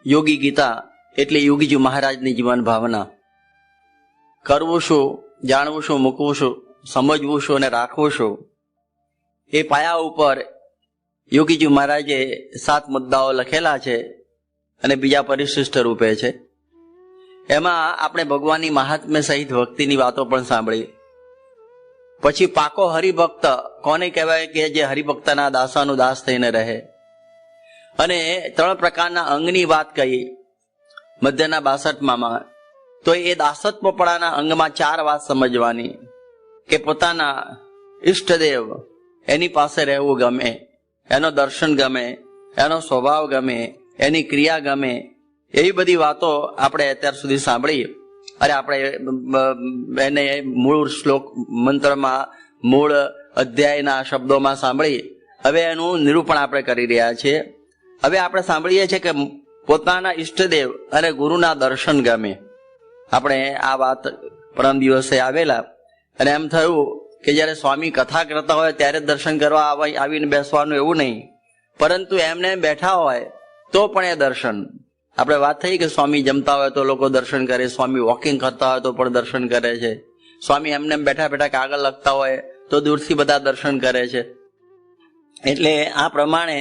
યોગી ગીતા એટલે યોગીજી મહારાજની જીવન ભાવના. કરવું શું, જાણવું શું, મૂકવું શું, સમજવું શું અને રાખવું શું, એ પાયા ઉપર યોગીજી મહારાજે 7 મુદ્દાઓ લખેલા છે અને બીજા પરિશિષ્ટ રૂપે છે. એમાં આપણે ભગવાનની મહાત્મ્ય સહિત ભક્તિની વાતો પણ સાંભળી. પછી પાકો હરિભક્ત કોને કહેવાય કે જે હરિભક્તના દાસાનું દાસ થઈને રહે. અને 3 પ્રકારના અંગની વાત કહી મધ્યના 62માં. તો એ દાસત્વપણાના અંગમાં 4 વાત સમજવાની કે પોતાના ઈષ્ટદેવ એની પાસે રહેવું ગમે, એનો દર્શન ગમે, એનો સ્વભાવ ગમે, એની ક્રિયા ગમે. એવી બધી વાતો આપણે અત્યાર સુધી સાંભળી. અરે આપણે એને મૂળ શ્લોક મંત્રમાં મૂળ અધ્યાયના શબ્દોમાં સાંભળી. હવે એનું નિરૂપણ આપણે કરી રહ્યા છીએ. હવે આપણે સાંભળીએ છીએ કે પોતાના ઈષ્ટદેવ અને ગુરુના દર્શન ગમે. આપણે આ વાત પરમ દિવસે આવેલા અને એમ થયું કે જ્યારે સ્વામી કથા કરતા હોય ત્યારે દર્શન કરવા આવીને બેસવાનું એવું નહીં, પરંતુ એમને બેઠા હોય તો પણ એ દર્શન. આપણે વાત થઈ કે સ્વામી જમતા હોય તો લોકો દર્શન કરે, સ્વામી વોકિંગ કરતા હોય તો પણ દર્શન કરે છે, સ્વામી એમને બેઠા બેઠા કાગળ લખતા હોય તો દૂરથી બધા દર્શન કરે છે. એટલે આ પ્રમાણે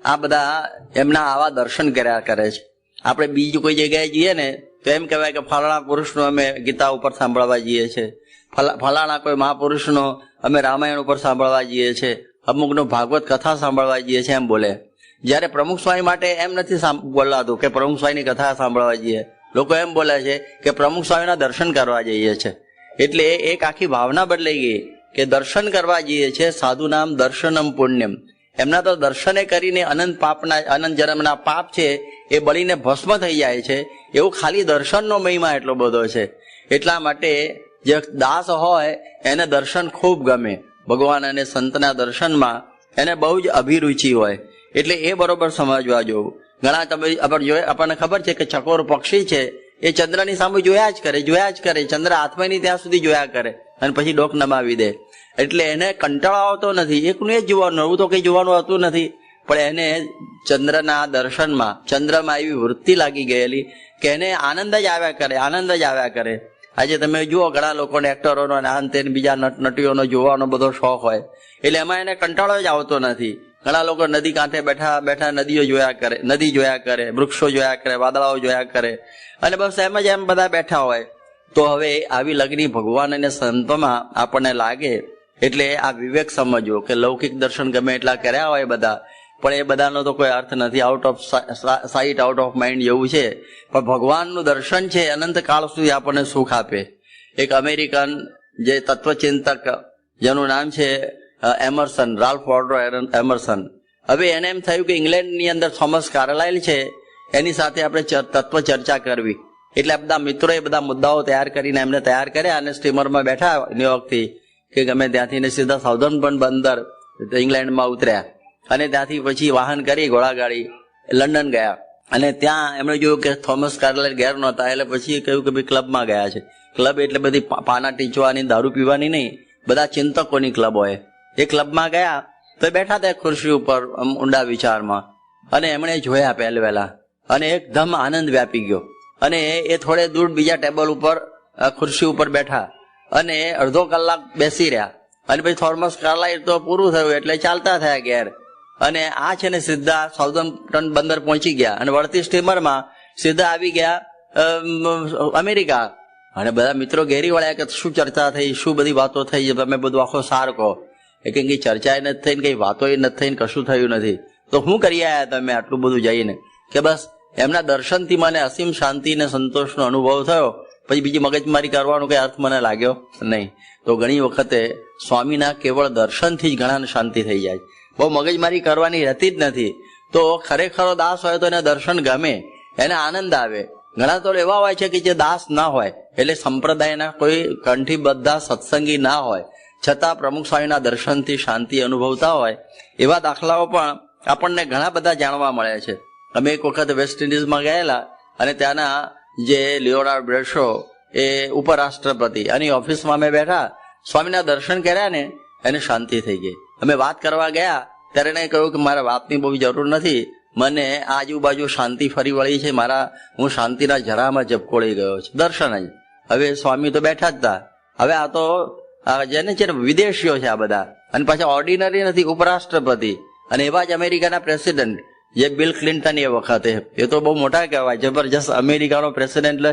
આ બધા એમના આવા દર્શન કર્યા કરે છે. આપણે બીજી કોઈ જગ્યાએ જઈએ ને તો એમ કહેવાય કે ફલાણા પુરુષનો અમે ગીતા ઉપર સાંભળવા જઈએ છીએ, ફલાણા કોઈ મહાપુરુષનો અમે રામાયણ ઉપર સાંભળવા જઈએ છીએ, અમુકનો ભાગવત કથા સાંભળવા જઈએ છીએ એમ બોલે. જ્યારે પ્રમુખ સ્વામી માટે એમ નથી બોલાતું કે પ્રમુખ સ્વામીની કથા સાંભળવા જઈએ. લોકો એમ બોલે છે કે પ્રમુખ સ્વામીના દર્શન કરવા જઈએ છીએ. એટલે એક આખી ભાવના બદલાઈ ગઈ કે દર્શન કરવા જઈએ છીએ. સાધુ નામ દર્શનમ પુણ્યમ. એમના તો દર્શને કરીને અનંત પાપના અનંત જન્મના પાપ છે એ બળીને ભસ્મ થઈ જાય છે. એવું ખાલી દર્શનનો મહિમા એટલો બધો છે. એટલા માટે જે દાસ હોય એને દર્શન ખૂબ ગમે. ભગવાન અને સંતના દર્શનમાં એને બહુ જ અભિરુચિ હોય. એટલે એ બરોબર સમજવા જોવું. ઘણા તમે આપણને ખબર છે કે ચકોર પક્ષી છે એ ચંદ્રની સામે જોયા જ કરે. ચંદ્ર હાથમાં નહીં ત્યાં સુધી જોયા કરે અને પછી ડોક નમાવી દે. એટલે એને કંટાળો આવતો નથી. એકનું એ જ જોવાનું, એવું તો કંઈ જોવાનું હતું નથી. પણ એને ચંદ્રના દર્શનમાં, ચંદ્રમાં એવી વૃત્તિ લાગી ગયેલી કે એને આનંદ જ આવ્યા કરે. આજે તમે જુઓ ઘણા લોકોને એક્ટરોનો અને બીજા નટીઓનો જોવાનો બધો શોખ હોય. એટલે એમાં એને કંટાળો જ આવતો નથી. ઘણા લોકો નદી કાંઠે બેઠા બેઠા નદી જોયા કરે, વૃક્ષો જોયા કરે, વાદળાઓ જોયા કરે અને બસ એમ જ એમ બધા બેઠા હોય. તો હવે આવી લગ્ની ભગવાન અને સંતમાં આપણને લાગે. એટલે આ વિવેક સમજવો કે લૌકિક દર્શન ગમે એટલા કર્યા હોય બધા, પણ એ બધાનો તો કોઈ અર્થ નથી. Out of site out of mind જેવું છે. પણ ભગવાનનું દર્શન છે અનંત કાળ સુધી આપણને સુખ આપે. એક અમેરિકન જે તત્વચિંતક જેનું નામ છે એમર્સન, રાલ્ફ વોલ્ડો એમર્સન. હવે એને એમ થયું કે ઇંગ્લેન્ડની અંદર થોમસ કાર્લાઇલ છે એની સાથે આપણે તત્વ ચર્ચા કરવી. એટલે બધા મિત્રોએ બધા મુદ્દાઓ તૈયાર કરીને એમને તૈયાર કર્યા અને સ્ટીમરમાં બેઠા ન્યુયોર્કથી કે ગમે ત્યાંથી સીધા સાઉધર્ન બંદર ઇંગ્લેન્ડમાં ઉતર્યા અને ત્યાંથી પછી વાહન કરી ઘોડાગાડી લંડન ગયા. અને ત્યાં એમણે જોયું કે થોમસ કાર્લાઇલ ઘેર નહોતા. એટલે પછી કહ્યું કે ભાઈ ક્લબમાં ગયા છે. ક્લબ એટલે બધી પાના ટીંચવાની, દારૂ પીવાની નહીં, બધા ચિંતકોની ક્લબ હોય. એ ક્લબમાં ગયા તો બેઠા હતા ખુરશી ઉપર ઊંડા વિચારમાં અને એમણે જોયા પહેલા અને એકદમ આનંદ વ્યાપી ગયો. અને એ થોડે દૂર બીજા ટેબલ ઉપર ખુરશી ઉપર બેઠા અને અડધો કલાક બેસી રહ્યા. અને પછી થોમસ કાર્લાઇલ તો પૂરું થયું એટલે ચાલતા થયા ઘેર. અને આ છે ને સીધા સાઉધમ્પટન બંદર પહોંચી ગયા અને વળતી સ્ટીમરમાં સીધા આવી ગયા અમેરિકા. અને બધા મિત્રો ઘેરી વળ્યા કે શું ચર્ચા થઈ, શું બધી વાતો થઈ, તમે બધું આખો સાર કહો. એ કઈ ચર્ચા નથી થઈ ને કઈ વાતો નથી થઈ ને કશું થયું નથી. તો શું કરી આવ્યા તમે આટલું બધું જઈને? કે બસ એમના દર્શનથી મને અસીમ શાંતિ અને સંતોષનો અનુભવ થયો. પછી બીજી મગજમારી કરવાનો કઈ અર્થ મને લાગ્યો નહીં. તો ઘણી વખતે સ્વામીના કેવળ દર્શનથી જ ઘણાને શાંતિ થઈ જાય. બહુ મગજમારી કરવાની રહેતી જ નથી. તો ખરેખરો દાસ હોય તો એને દર્શન ગમે, એને આનંદ આવે. ઘણા તો એવા હોય છે કે જે દાસ ના હોય, એટલે સંપ્રદાયના કોઈ કંઠીબદ્ધ સત્સંગી ના હોય, છતાં પ્રમુખ સ્વામીના દર્શનથી શાંતિ અનુભવતા હોય. એવા દાખલાઓ પણ આપણને ઘણા બધા જાણવા મળે છે. અમે એક વખત વેસ્ટ ઇન્ડિઝમાં ગયેલા અને ત્યાંના જે લિયોનાર્ડ બ્રેશો એ ઉપરાષ્ટ્રપતિ અને ઓફિસમાં અમે બેઠા, સ્વામીના દર્શન કર્યા ને એને શાંતિ થઈ ગઈ. અમે વાત કરવા ગયા ત્યારે એને કહ્યું કે મારે વાતની બહુ જરૂર નથી, મને આજુબાજુ શાંતિ ફરી વળી છે, હું શાંતિના જરામાં ઝબકોળી ગયો છું. દર્શન જ. હવે સ્વામી તો બેઠા જ હતા. હવે આ તો જેને છે ને વિદેશીઓ છે આ બધા, અને પાછા ઓર્ડિનરી નથી, ઉપરાષ્ટ્રપતિ, અને એવા જ અમેરિકાના પ્રેસિડેન્ટ જે બિલ ક્લિન્ટન એ વખતે. એ તો બહુ મોટા કહેવાય, જબરજસ્ત અમેરિકાનો પ્રેસિડેન્ટ.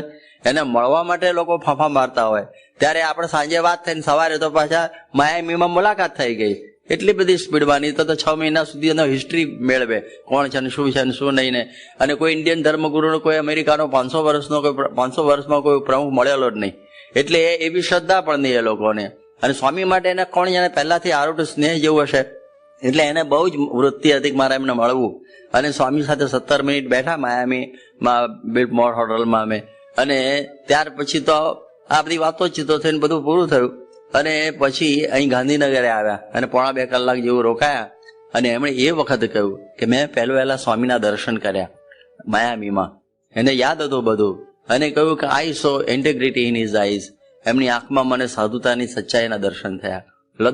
એને મળવા માટે લોકો ફાંફા મારતા હોય. ત્યારે આપણે સાંજે વાત થઈને સવારે તો પાછા માયામીમાં મુલાકાત થઈ ગઈ. એટલી બધી સ્પીડમાં. નહીં તો 6 મહિના સુધી એનો હિસ્ટ્રી મેળવે, કોણ છે ને શું નહીં ને. અને કોઈ ઇન્ડિયન ધર્મગુરુનો કોઈ અમેરિકાનો 500 વર્ષમાં કોઈ પ્રમુખ મળેલો જ નહીં. એટલે એવી શ્રદ્ધા પણ નહીં એ લોકોને. અને સ્વામી માટે એને કોણ જાણે પહેલાથી આરોટ સ્નેહ જેવું હશે. એટલે એને બહુ જ વૃત્તિ હતી કે મારે એમને મળવું. અને સ્વામી સાથે 17 મિનિટ બેઠા માયામીમાં બિલમોર હોટલમાં અમે. અને ત્યાર પછી તો આ બધી વાતોચીતો થઈને બધું પૂરું થયું. અને પછી અહીં ગાંધીનગરે આવ્યા અને 1.5 કલાક જેવું રોકાયા. અને એમણે એ વખતે કહ્યું કે મેં વહેલા સ્વામીના દર્શન કર્યા માયામીમાં. એને યાદ હતું બધું. અને કહ્યું કે આઈ સો ઇન્ટેગ્રિટી ઇન હિઝ આઈઝ. એમની આંખમાં મને સાધુતાની સચ્ચાઈના દર્શન થયા.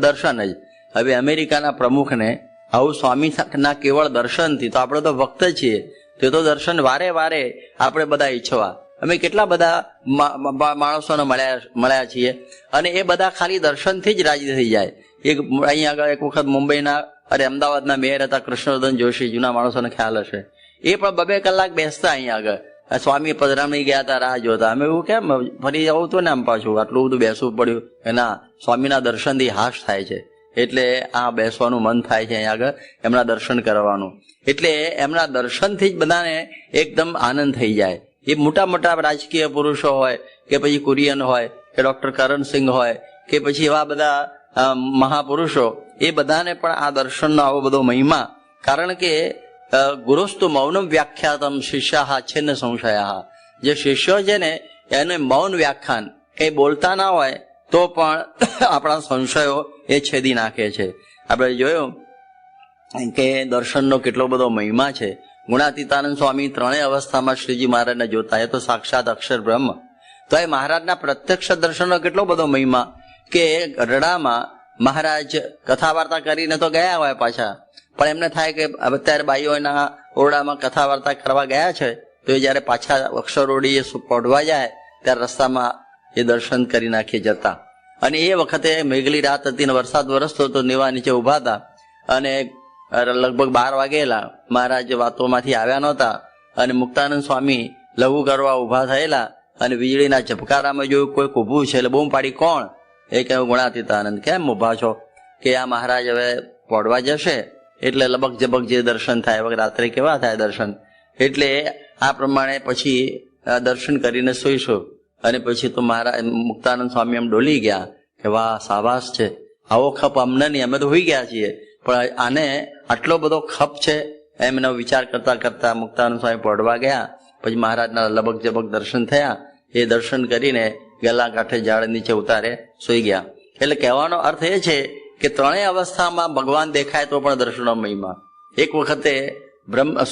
દર્શન જ. હવે અમેરિકાના પ્રમુખને આવું સ્વામીના કેવળ દર્શનથી, તો આપણે તો ભક્ત છીએ, તે તો દર્શન વારે વારે આપણે બધા ઈચ્છવા. અમે કેટલા બધા માણસોને મળ્યા છીએ, અને એ બધા ખાલી દર્શનથી જ રાજી થઈ જાય. અહીં આગળ એક વખત મુંબઈના અમદાવાદના મેયર હતા કૃષ્ણવર્ધન જોશી, જૂના માણસોને ખ્યાલ હશે. એ પણ 2 કલાક બેસતા અહીં આગળ. સ્વામી પધરામણી ગયા હતા, રાહ જોતા. અમે એવું કેમ ફરી જવું તો ને આમ પાછું આટલું બધું બેસવું પડ્યું. ના, સ્વામીના દર્શનથી હાશ થાય છે. એટલે આ બેસવાનું મન થાય છે અહીં આગળ, એમના દર્શન કરવાનું. એટલે એમના દર્શનથી જ બધાને એકદમ આનંદ થઈ જાય. એ મોટા મોટા રાજકીય પુરુષો હોય કે પછી કુરિયન હોય કે ડોક્ટર કરણસિંહ હોય કે પછી એવા બધા મહાપુરુષો, એ બધાને પણ આ દર્શનનો આવો બધો મહિમા. કારણ કે ગુરુસ્તુ મૌનમ વ્યાખ્યાતમ શિષ્યા છેન્ન સંશયા. જે શિષ્યો છે ને એને મૌન વ્યાખ્યાન, કંઈ બોલતા ના હોય તો પણ આપણા સંશયો એ છેદી નાખે છે. આપણે જોયું કે દર્શનનો કેટલો બધો મહિમા છે. ગુણાતીતાનંદ સ્વામી 3 અવસ્થામાં શ્રીજી મહારાજને જોતા. એ તો સાક્ષાત અક્ષર બ્રહ્મ. તો એ મહારાજના પ્રત્યક્ષ દર્શનનો કેટલો બધો મહિમા કે ગઢડામાં મહારાજ કથા વાર્તા કરીને તો ગયા હોય પાછા, પણ એમને થાય કે અત્યારે બાઈઓના ઓરડામાં કથા વાર્તા કરવા ગયા છે, તો એ જયારે પાછા અક્ષરોડી પોઢવા જાય ત્યારે રસ્તામાં એ દર્શન કરી નાખી જતા. અને એ વખતે મેઘલી રાત હતી ને વરસાદ વરસતો તો નેવા નીચે ઉભા હતા. અને લગભગ 12 વાગેલા. મહારાજ વાતોમાંથી આવ્યા નહોતા. અને મુક્તાનંદ સ્વામી લઘુ કરવા ઉભા થયેલા. અને વીજળીના ઝબકારામાં જોયું કોઈક ઊભું છે. એટલે બૂમ પાડી, કોણ? એ કહ્યું ગુણાતીતાનંદ. કેમ ઉભા છો? કે આ મહારાજ હવે પોઢવા જશે એટલે લબક જબક જે દર્શન થાય, હવે રાત્રે કેવા થાય દર્શન. એટલે આ પ્રમાણે પછી દર્શન કરીને સૂઈશું. અને પછી તો મહારાજ મુક્તાનંદ સ્વામી એમ ડોલી ગયા કે વાહ, સાબાસ છે, આવો ખપ અમને નહીં, અમે તો હોઈ ગયા છીએ, પણ આને આટલો બધો ખપ છે એમનો વિચાર કરતા કરતા મુક્તાનંદ સ્વામી પોઢવા ગયા. પછી મહારાજના લબક જબક દર્શન થયા. એ દર્શન કરીને ગલા કાંઠે ઝાડ નીચે ઉતારે સૂઈ ગયા. એટલે કહેવાનો અર્થ એ છે કે 3 અવસ્થામાં ભગવાન દેખાય તો પણ દર્શનનો મહિમા. એક વખતે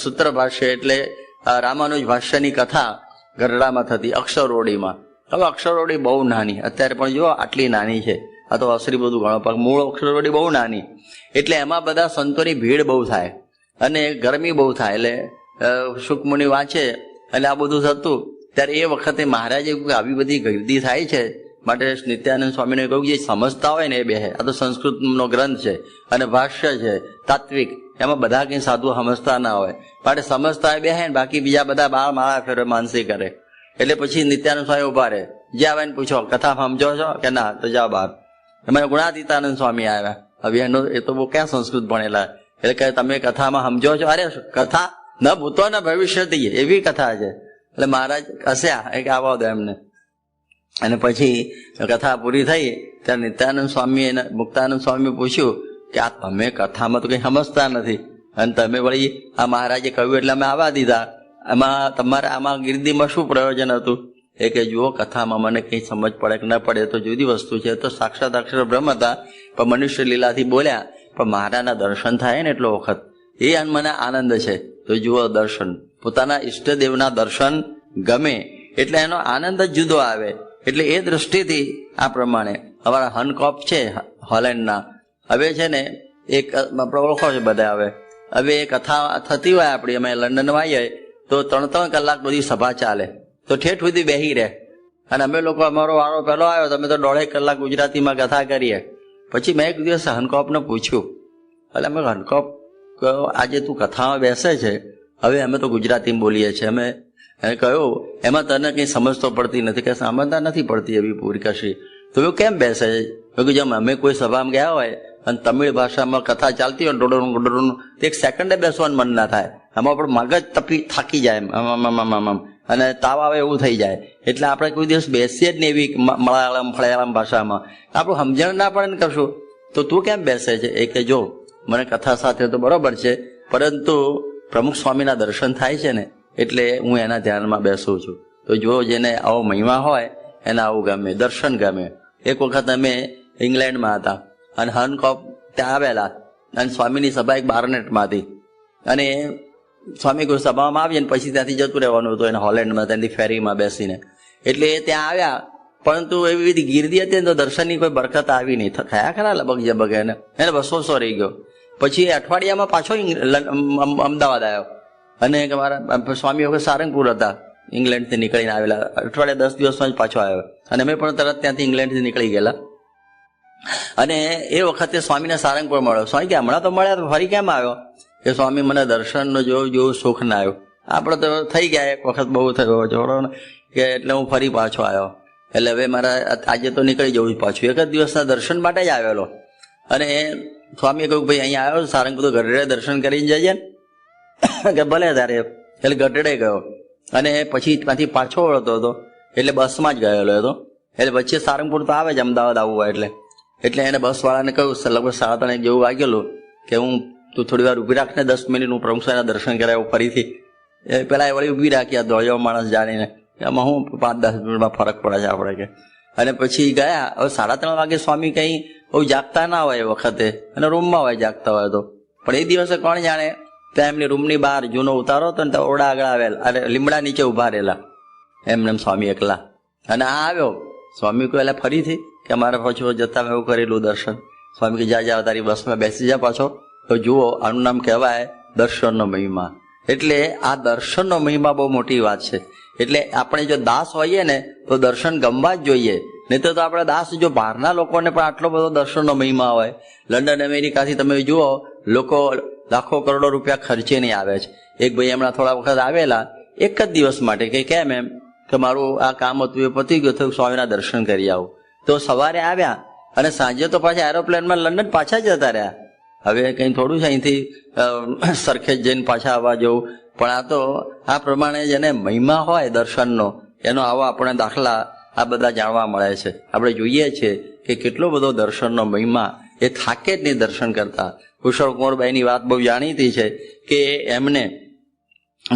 સૂત્ર ભાષ્ય એટલે રામાનુજ ભાષ્યની કથા ગરડામાં થતી, અક્ષરોડીમાં. હવે અક્ષરોડી બહુ નાની, અત્યારે પણ જો આટલી નાની છે. આ તો અસરી બધું ઘણો પાક, મૂળ અક્ષરોડી બહુ નાની. એટલે એમાં બધા સંતોની ભીડ બહુ થાય અને ગરમી બહુ થાય. એટલે શુકમુનિ વાંચે એટલે આ બધું થતું. ત્યારે એ વખતે મહારાજે આવી બધી ગીર્દી થાય છે, માટે નિત્યાનંદ સ્વામીને કહ્યું જે સમજતા હોય ને એ બેહે. આ તો સંસ્કૃતનો ગ્રંથ છે અને ભાષ્ય છે તાત્વિક, એમાં બધા કંઈ સાધુ સમજતા ના હોય, માટે સમજતા હોય બેહે, બાકી બીજા બધા 12 માળા ફેરવે માનસી કરે. એટલે પછી નિત્યાનંદ સ્વામી ઉભા રહે. જે આવે ને પૂછો કથા સમજો છો કે ના, તો જાઓ બહાર. એમાં ગુણાતીતાનંદ સ્વામી આવ્યા. હવે એ તો બહુ ક્યાં સંસ્કૃત ભણેલા. એટલે કે તમે કથામાં સમજો છો? અરે કથા ન ભૂતો ન ભવિષ્યથી, એવી કથા છે. એટલે મહારાજ હસ્યા કે આવવા દો એમને. અને પછી કથા પૂરી થઈ ત્યારે નિત્યાનંદ સ્વામી અને મુક્તાનંદ સ્વામી પૂછ્યું કે આ તમે કથામાં તો કંઈ સમજતા નથી, અને તમે વળી આ મહારાજે કહ્યું એટલે અમે આવવા દીધા, એમાં તમારે આમાં ગીર્દીમાં શું પ્રયોજન હતું? એ કે જુઓ, કથામાં મને કંઈ સમજ પડે કે ન પડે તો જુદી વસ્તુ છે. તો સાક્ષાત અક્ષર બ્રહ્મ હતા, પણ મનુષ્ય લીલાથી બોલ્યા. પણ મહારાજના દર્શન થાય ને એટલો વખત એ મને આનંદ છે. તો જુઓ, દર્શન, પોતાના ઈષ્ટદેવના દર્શન ગમે એટલે એનો આનંદ જ જુદો આવે. એટલે એ દ્રષ્ટિથી આ પ્રમાણે અમારા હનકોપ છે હોલેન્ડના, હવે છે ને એક આપણે ઓળખો છે બધા, હવે હવે કથા થતી હોય આપણી, અમે લંડનમાં આવીએ તો 3-3 કલાક બધી સભા ચાલે, તો ઠેઠ સુધી બેસી રહે. અને અમે લોકો અમારો વારો પહેલો આવ્યો, તમે તો 1.5 કલાક ગુજરાતીમાં કથા કરીએ. પછી મેં એક દિવસ હનકોપને પૂછ્યું, એટલે અમે હનકોપ આજે તું કથામાં બેસે છે, હવે અમે તો ગુજરાતીમાં બોલીએ છીએ. અમે એને કહ્યું એમાં તને કંઈ સમજ તો પડતી નથી, કે સમજતા નથી પડતી એવી પૂરી કશી, તો એવું કેમ બેસે છે? જેમ અમે કોઈ સભામાં ગયા હોય અને તમિળ ભાષામાં કથા ચાલતી હોય ડોડોનું તો 1 સેકન્ડે બેસવાનું મન ના થાય, આમાં પણ મગજ થાકી જાય એમ, અને તાવ આવે એવું થઈ જાય. એટલે આપણે કોઈ દિવસ બેસીએ જ નહીં એવી મલયાલમ ભાષામાં, આપણું સમજણ ના પડે ને કશું. તો તું કેમ બેસે છે? એ કે જો મને કથા સાથે તો બરોબર છે, પરંતુ પ્રમુખ સ્વામીના દર્શન થાય છે ને એટલે હું એના ધ્યાનમાં બેસું છું. તો જો જેને આવો મહિમા હોય એને આવું ગમે, દર્શન ગમે. એક વખત અમે ઇંગ્લેન્ડમાં હતા અને હનકોપ ત્યાં આવેલા, અને સ્વામીની સભા એક બારનેટમાં હતી, અને સ્વામી કોઈ સભામાં આવીએ ને પછી ત્યાંથી જતું રહેવાનું હતું એને હોલેન્ડમાં, ત્યાંથી ફેરીમાં બેસીને. એટલે એ ત્યાં આવ્યા, પરંતુ એવી બધી ગીર્દી હતી ને તો દર્શનની કોઈ બરકત આવી નહીં. થયા ખરા લબગ જબગ એને વસવસો રહી ગયો. પછી અઠવાડિયામાં પાછો અમદાવાદ આવ્યો, અને મારા સ્વામી વખત સારંગપુર હતા, ઇંગ્લેન્ડથી નીકળીને આવેલા. અઠવાડિયા 10 દિવસમાં જ પાછો આવ્યો, અને અમે પણ તરત ત્યાંથી ઇંગ્લેન્ડથી નીકળી ગયેલા. અને એ વખતે સ્વામીને સારંગપુર મળ્યો. સ્વામી કે હમણાં તો મળ્યા તો ફરી કેમ આવ્યો? કે સ્વામી મને દર્શનનો જેવું સુખ ના આવ્યો. આપણે તો થઈ ગયા, એક વખત બહુ થયો જોડો ને, કે એટલે હું ફરી પાછો આવ્યો. એટલે હવે મારા આજે તો નીકળી જવું પાછું. એક જ દિવસના દર્શન માટે જ આવેલો. અને સ્વામીએ કહ્યું ભાઈ અહીંયા આવ્યો સારંગપુર, ગઢડે દર્શન કરીને જઈએ ને. કે ભલે તારે. એટલે ગઢડે ગયો, અને પછી ત્યાંથી પાછો વળતો હતો, એટલે બસમાં જ ગયેલો હતો. એટલે વચ્ચે સારંગપુર તો આવે જ અમદાવાદ આવવું હોય એટલે એને બસવાળાને કહ્યું લગભગ 3:30 જેવું વાગેલું, કે હું તું થોડી વાર ઊભી રાખને, 10 મિનિટ હું પ્રમુખ સાહેબના દર્શન કરાવ્યું ફરીથી. પેલા એ વળી ઊભી રાખ્યા દોડ્યો માણસ જાણીને, એમાં હું 5-10 મિનિટમાં ફરક પડે છે આપણે કે. અને પછી ગયા. હવે 3:30 વાગે સ્વામી કંઈ બહુ જાગતા ના હોય એ વખતે, અને રૂમમાં હોય જાગતા હોય તો. પણ એ દિવસે કોણ જાણે, ત્યાં એમની રૂમની બહાર જૂનો ઉતારો હતો ને ત્યાં ઓરડા આગળ આવેલા, અને લીમડા નીચે ઉભા રહેલા એમને સ્વામી એકલા. અને આ આવ્યો સ્વામી કહે એટલે ફરીથી કે અમારે પાછું જતા એવું કરેલું દર્શન. સ્વામી કે જા તારી બસમાં બેસી જા પાછો. તો જુઓ આનું નામ કહેવાય દર્શનનો મહિમા. એટલે આ દર્શનનો મહિમા બહુ મોટી વાત છે. એટલે આપણે જો દાસ હોઈએ ને તો દર્શન ગમવા જ જોઈએ, નહીં તો આપણે દાસ. જો બહારના લોકોને પણ આટલો બધો દર્શનનો મહિમા હોય, લંડન અમેરિકાથી તમે જુઓ લોકો લાખો કરોડો રૂપિયા ખર્ચીને આવે છે. એક ભાઈ હમણાં થોડા વખત આવેલા, એક જ દિવસ માટે, કે કેમ એમ કે મારું આ કામ હતું એ પતી ગયું, તો સ્વામીના દર્શન કરી આવું. તો સવારે આવ્યા અને સાંજે તો પાછા એરોપ્લેનમાં લંડન પાછા જતા રહ્યા. હવે કંઈ થોડું છે અહીંથી સરખેજ જઈને પાછા આવવા જવું, પણ આ તો આ પ્રમાણે જેને મહિમા હોય દર્શનનો, એનો આવો આપણે દાખલા આ બધા જાણવા મળે છે. આપણે જોઈએ છીએ કે કેટલો બધો દર્શનનો મહિમા, એ થાકે જ નહીં દર્શન કરતા. કુશળકુંવરબાઈની વાત બહુ જાણીતી છે કે એમને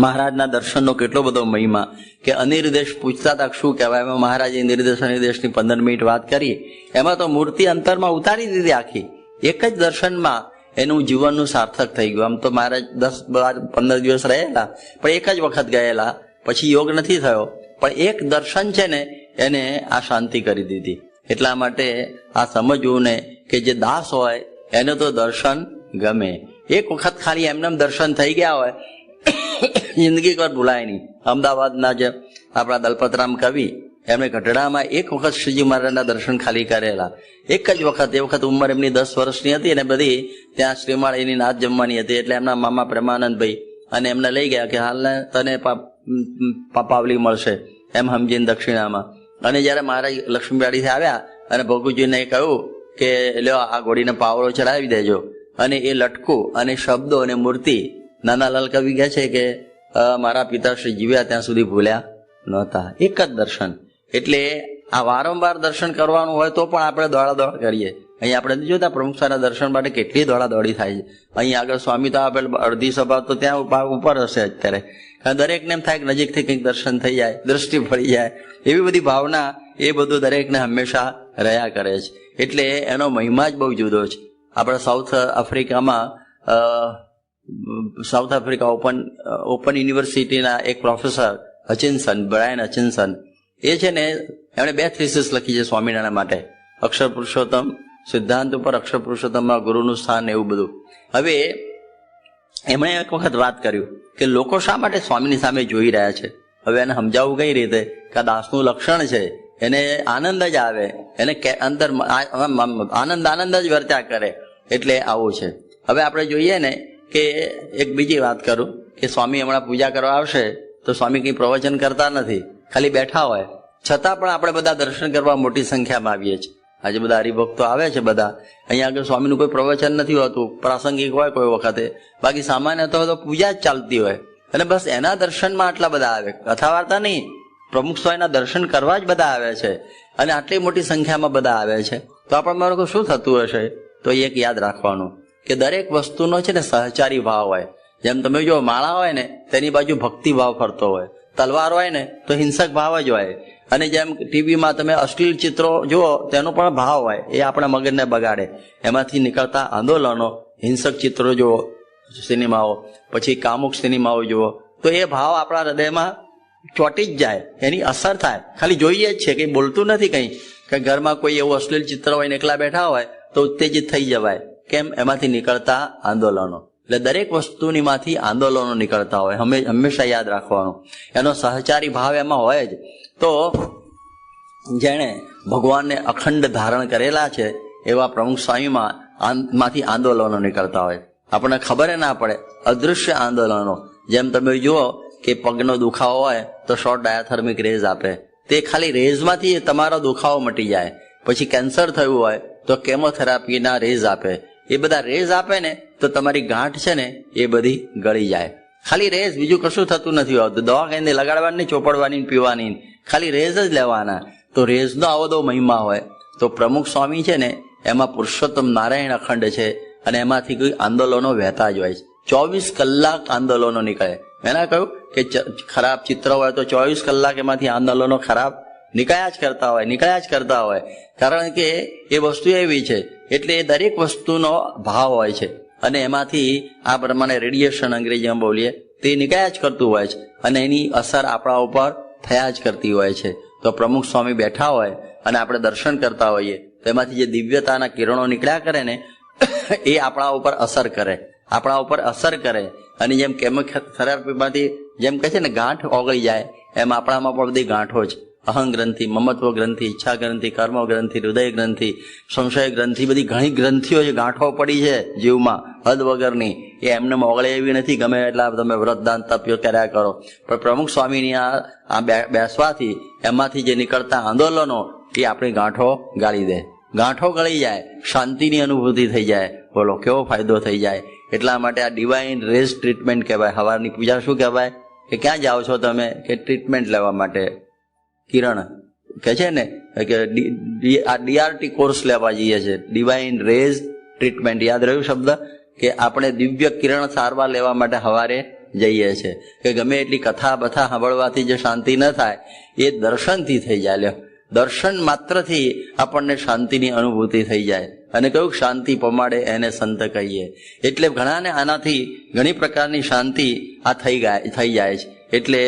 મહારાજના દર્શનનો કેટલો બધો મહિમા, કે અનિર્દેશ પૂછતા હતા શું કહેવાય. એમાં મહારાજે નિર્દેશ અનિર્દેશની 15 મિનિટ વાત કરી. એમાં તો મૂર્તિ અંતરમાં ઉતારી દીધી આખી, એક જ દર્શનમાં એનું જીવનનું સાર્થક થઈ ગયું. આમ તો મહારાજ 10-15 દિવસ રહેલા, પણ એક જ વખત ગયેલા, પછી યોગ નથી થયો. પણ એક દર્શન છે ને એને આ શાંતિ કરી દીધી. એટલા માટે આ સમજવું ને કે જે દાસ હોય એને તો દર્શન ગમે. એક વખત ખાલી એમને દર્શન થઈ ગયા હોય, જિંદગી કર ભૂલાય નહીં. અમદાવાદના જે આપણા દલપતરામ કવિ, એમણે ગઢડામાં એક વખત શ્રીજી મહારાજના દર્શન ખાલી કરેલા. એક જ વખત. એ વખત ઉંમર એમની 10 વર્ષની હતી, અને બધી ત્યાં શ્રીમાળીની નાત જમવાની હતી. એટલે એમના મામા પ્રેમાનંદભાઈ અને એમને લઈ ગયા કે હાલ તને પાપાવલી મળશે એમ સમજીને દક્ષિણામાં. અને જયારે મહારાજ લક્ષ્મીવાડીથી આવ્યા અને ભોગુજીને કહ્યું કે લ્યો આ ઘોડીને પાવડો ચડાવી દેજો, અને એ લટકું અને શબ્દો અને મૂર્તિ નાનાલાલ કવિ કહે છે કે મારા પિતાશ્રી જીવ્યા ત્યાં સુધી ભૂલ્યા નહોતા. એક જ દર્શન. એટલે આ વારંવાર દર્શન કરવાનું હોય તો પણ આપણે દોડાદોડ કરીએ. અહીં આપણે જોતા પ્રમુખના દર્શન માટે કેટલી દોડાદોડી થાય છે. અહીં આગળ સ્વામી તો આપેલ અડધી સભા તો ત્યાં ઉપર હશે અત્યારે. દરેકને એમ થાય કે નજીકથી કંઈક દર્શન થઈ જાય, દ્રષ્ટિ પડી જાય, એવી બધી ભાવના એ બધું દરેકને હંમેશા રહ્યા કરે છે. એટલે એનો મહિમા જ બહુ જુદો છે. આપણે સાઉથ આફ્રિકા ઓપન યુનિવર્સિટીના એક પ્રોફેસર હચિન્સન, બ્રાયન હચિન્સન, એ છે ને એમણે 2 થીસીસ લખી છે સ્વામિનારાયણ માટે. અક્ષર પુરુષોત્તમ સિદ્ધાંત ઉપર, અક્ષર પુરુષોત્તમમાં ગુરુનું સ્થાન, એવું બધું. હવે એમણે એક વખત વાત કર્યું કે લોકો શા માટે સ્વામીની સામે જોઈ રહ્યા છે. હવે એને સમજાવવું કઈ રીતે કે દાસનું લક્ષણ છે, એને આનંદ જ આવે, એને અંદર આનંદ જ વર્ત્યા કરે, એટલે આવું છે. હવે આપણે જોઈએ ને કે એક બીજી વાત કરું કે સ્વામી હમણાં પૂજા કરવા આવશે તો સ્વામી કંઈ પ્રવચન કરતા નથી, ખાલી બેઠા હોય, છતાં પણ આપણે બધા દર્શન કરવા મોટી સંખ્યામાં આવીએ છીએ. આજે બધા હરિભક્તો આવે છે બધા, અહીંયા આગળ સ્વામીનું કોઈ પ્રવચન નથી હોતું, પ્રાસંગિક હોય કોઈ વખતે, બાકી સામાન્ય તો પૂજા જ ચાલતી હોય અને બસ એના દર્શનમાં આટલા બધા આવે, કથા વાર્તા નહીં, પ્રમુખ સ્વામીના દર્શન કરવા જ બધા આવે છે અને આટલી મોટી સંખ્યામાં બધા આવે છે. તો આપણને શું થતું હશે? તો એક યાદ રાખવાનું કે દરેક વસ્તુનો છે ને સહચારી ભાવ હોય. જેમ તમે જો માળા હોય ને તેની બાજુ ભક્તિ ભાવ ફરતો હોય, તલવાર હોય ને તો હિંસક ભાવ જ હોય, અને જેમ ટીવીમાં તમે અશ્લીલ ચિત્રો જુઓ તેનો પણ ભાવ હોય, એ આપણા મગજને બગાડે. એમાંથી નીકળતા આંદોલનો, હિંસક ચિત્રો જુઓ, સિનેમાઓ, પછી કામુક સિનેમાઓ જુઓ, તો એ ભાવ આપણા હૃદયમાં ચોંટી જ જાય, એની અસર થાય. ખાલી જોઈએ જ છે, કંઈ બોલતું નથી કંઈ, કે ઘરમાં કોઈ એવું અશ્લીલ ચિત્ર હોય ને એકલા બેઠા હોય તો ઉત્તેજિત થઈ જવાય. કેમ? એમાંથી નીકળતા આંદોલનો. એટલે દરેક વસ્તુની માંથી આંદોલનો નીકળતા હોય, હંમેશા યાદ રાખવાનું. એનો સહચારી ભાવ એમાં હોય જ. તો જેણે ભગવાનને અખંડ ધારણ કરેલા છે એવા પ્રમુખ સ્વામીમાં માંથી આંદોલનો નીકળતા હોય, આપણને ખબર ના પડે. અદૃશ્ય આંદોલનો. જેમ તમે જુઓ કે પગનો દુખાવો હોય તો શોર્ટ ડાયાથર્મિક રેઝ આપે, તે ખાલી રેઝમાંથી તમારો દુખાવો મટી જાય. પછી કેન્સર થયું હોય તો કેમોથેરાપીના રેઝ આપે. એ બધા રેઝ આપે ને તો તમારી ગાંઠ છે ને એ બધી ગળી જાય. ખાલી રેઝ, બીજું કશું થતું નથી હોતું. દવા કઈ લગાડવાની, ચોપડવાની, પીવાની, ખાલી રેઝ જ લેવાના. તો રેઝનો આવો દો મહિમા હોય. તો પ્રમુખ સ્વામી છે ને એમાં પુરુષોત્તમ નારાયણ અખંડ છે અને એમાંથી કોઈ આંદોલનો વહેતા જ હોય છે. 24 કલાક આંદોલનો નીકળે. એના કહ્યું કે ખરાબ ચિત્ર હોય તો 24 કલાક એમાંથી આંદોલનો ખરાબ નીકળ્યા જ કરતા હોય. કારણ કે એ વસ્તુ એવી છે, એટલે એ દરેક વસ્તુનો ભાવ હોય છે અને એમાંથી આ પ્રમાણે રેડિયેશન અંગ્રેજીમાં બોલીએ તે નીકળ્યા જ કરતું હોય છે અને એની અસર આપણા ઉપર થયા જ કરતી હોય છે. તો પ્રમુખ સ્વામી બેઠા હોય અને આપણે દર્શન કરતા હોઈએ તો એમાંથી જે દિવ્યતાના કિરણો નીકળ્યા કરે ને એ આપણા ઉપર અસર કરે. અને જેમ કેમોથેરાપીમાંથી જેમ કહે છે ને ગાંઠ ઓગળી જાય, એમ આપણામાં પણ બધી ગાંઠો જ, અહં ગ્રંથિ, મમત્વ ગ્રંથિ, ઈચ્છા ગ્રંથિ, કર્મ ગ્રંથિ, હૃદય ગ્રંથિ, સંશય ગ્રંથિ, બધી ઘણી ગ્રંથિઓ જે ગાંઠો પડી છે જીવમાં હદ વગરની, એ એમને ઓગળે એવી નથી. ગમે એટલા તમે વ્રત દાન તપ કર્યા કરો, પણ પ્રમુખ સ્વામીની આ બેસવાથી એમાંથી જે નીકળતા આંદોલનો એ આપણી ગાંઠો ગાળી દે. ગાંઠો ગળી જાય, શાંતિની અનુભૂતિ થઈ જાય. બોલો કેવો ફાયદો થઈ જાય. એટલા માટે આ ડિવાઇન રેઝ ટ્રીટમેન્ટ કહેવાય. સવારની પૂજા શું કહેવાય કે ક્યાં જાઓ છો તમે? કે ટ્રીટમેન્ટ લેવા માટે. કિરણ કે છે ને કે આ DRT કોર્સ લેવા જઈએ છે, ડિવાઇન રેઝ ટ્રીટમેન્ટ. યાદ રહ્યું શબ્દ? કે આપણે દિવ્ય કિરણ સારવાર લેવા માટે સવારે જઈએ છીએ. કે ગમે એટલી કથા બથા સાંભળવાથી જે શાંતિ ન થાય એ દર્શનથી થઈ જાય. લ્યો, દર્શન માત્રથી આપણને શાંતિની અનુભૂતિ થઈ જાય. અને કયું શાંતિ પમાડે એને સંત કહીએ. એટલે ઘણાને આનાથી ઘણી પ્રકારની શાંતિ આ થઈ જાય છે. એટલે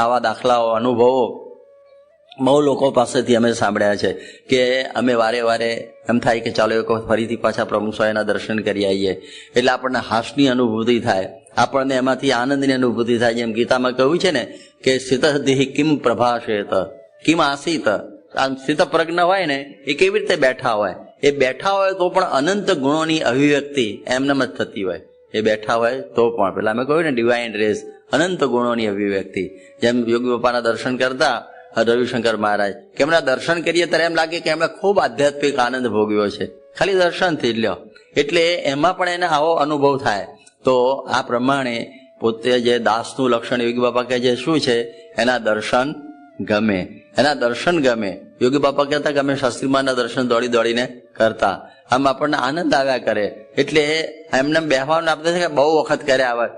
આવા દાખલાઓ, અનુભવો બહુ લોકો પાસેથી અમે સાંભળ્યા છે કે અમે વારે એમ થાય કે ચાલો એક વખત ફરીથી પાછા પ્રમુખ સ્વામીના દર્શન કરી આવીએ. એટલે આપણને હાસની અનુભૂતિ થાય, આપણને એમાંથી આનંદની અનુભૂતિ થાય. જેમ ગીતામાં કહ્યું છે ને કે સ્થિતદેહ કિમ પ્રભાષેત કિમ આસીત. આમ સ્થિત પ્રજ્ઞ હોય ને એ કેવી રીતે બેઠા હોય? એ બેઠા હોય તો પણ અનંત ગુણોની અભિવ્યક્તિ એમનેમ જ થતી હોય. એ બેઠા હોય તો પણ પેલા અમે કહ્યું ને ડિવાઇન રેસ, અનંત ગુણોની અભિવ્યક્તિ. જેમ યોગી બાપાના દર્શન કરતા રવિશંકર મહારાજ, કે એમના દર્શન કરીએ ત્યારે એમ લાગે કે એમણે ખૂબ આધ્યાત્મિક આનંદ ભોગવ્યો છે, ખાલી દર્શનથી જ લ્યો. એટલે એમાં પણ એને આવો અનુભવ થાય. તો આ પ્રમાણે પોતે જે દાસનું લક્ષણ યોગી બાપા કહે છે શું છે? એના દર્શન ગમે. યોગી બાપા કહેતા કે અમે શાસ્ત્રીમાના દર્શન દોડીને કરતા, આમ આપણને આનંદ આવ્યા કરે. એટલે એમને બેહવાનું આપણે છે કે બહુ વખત કર્યા આવે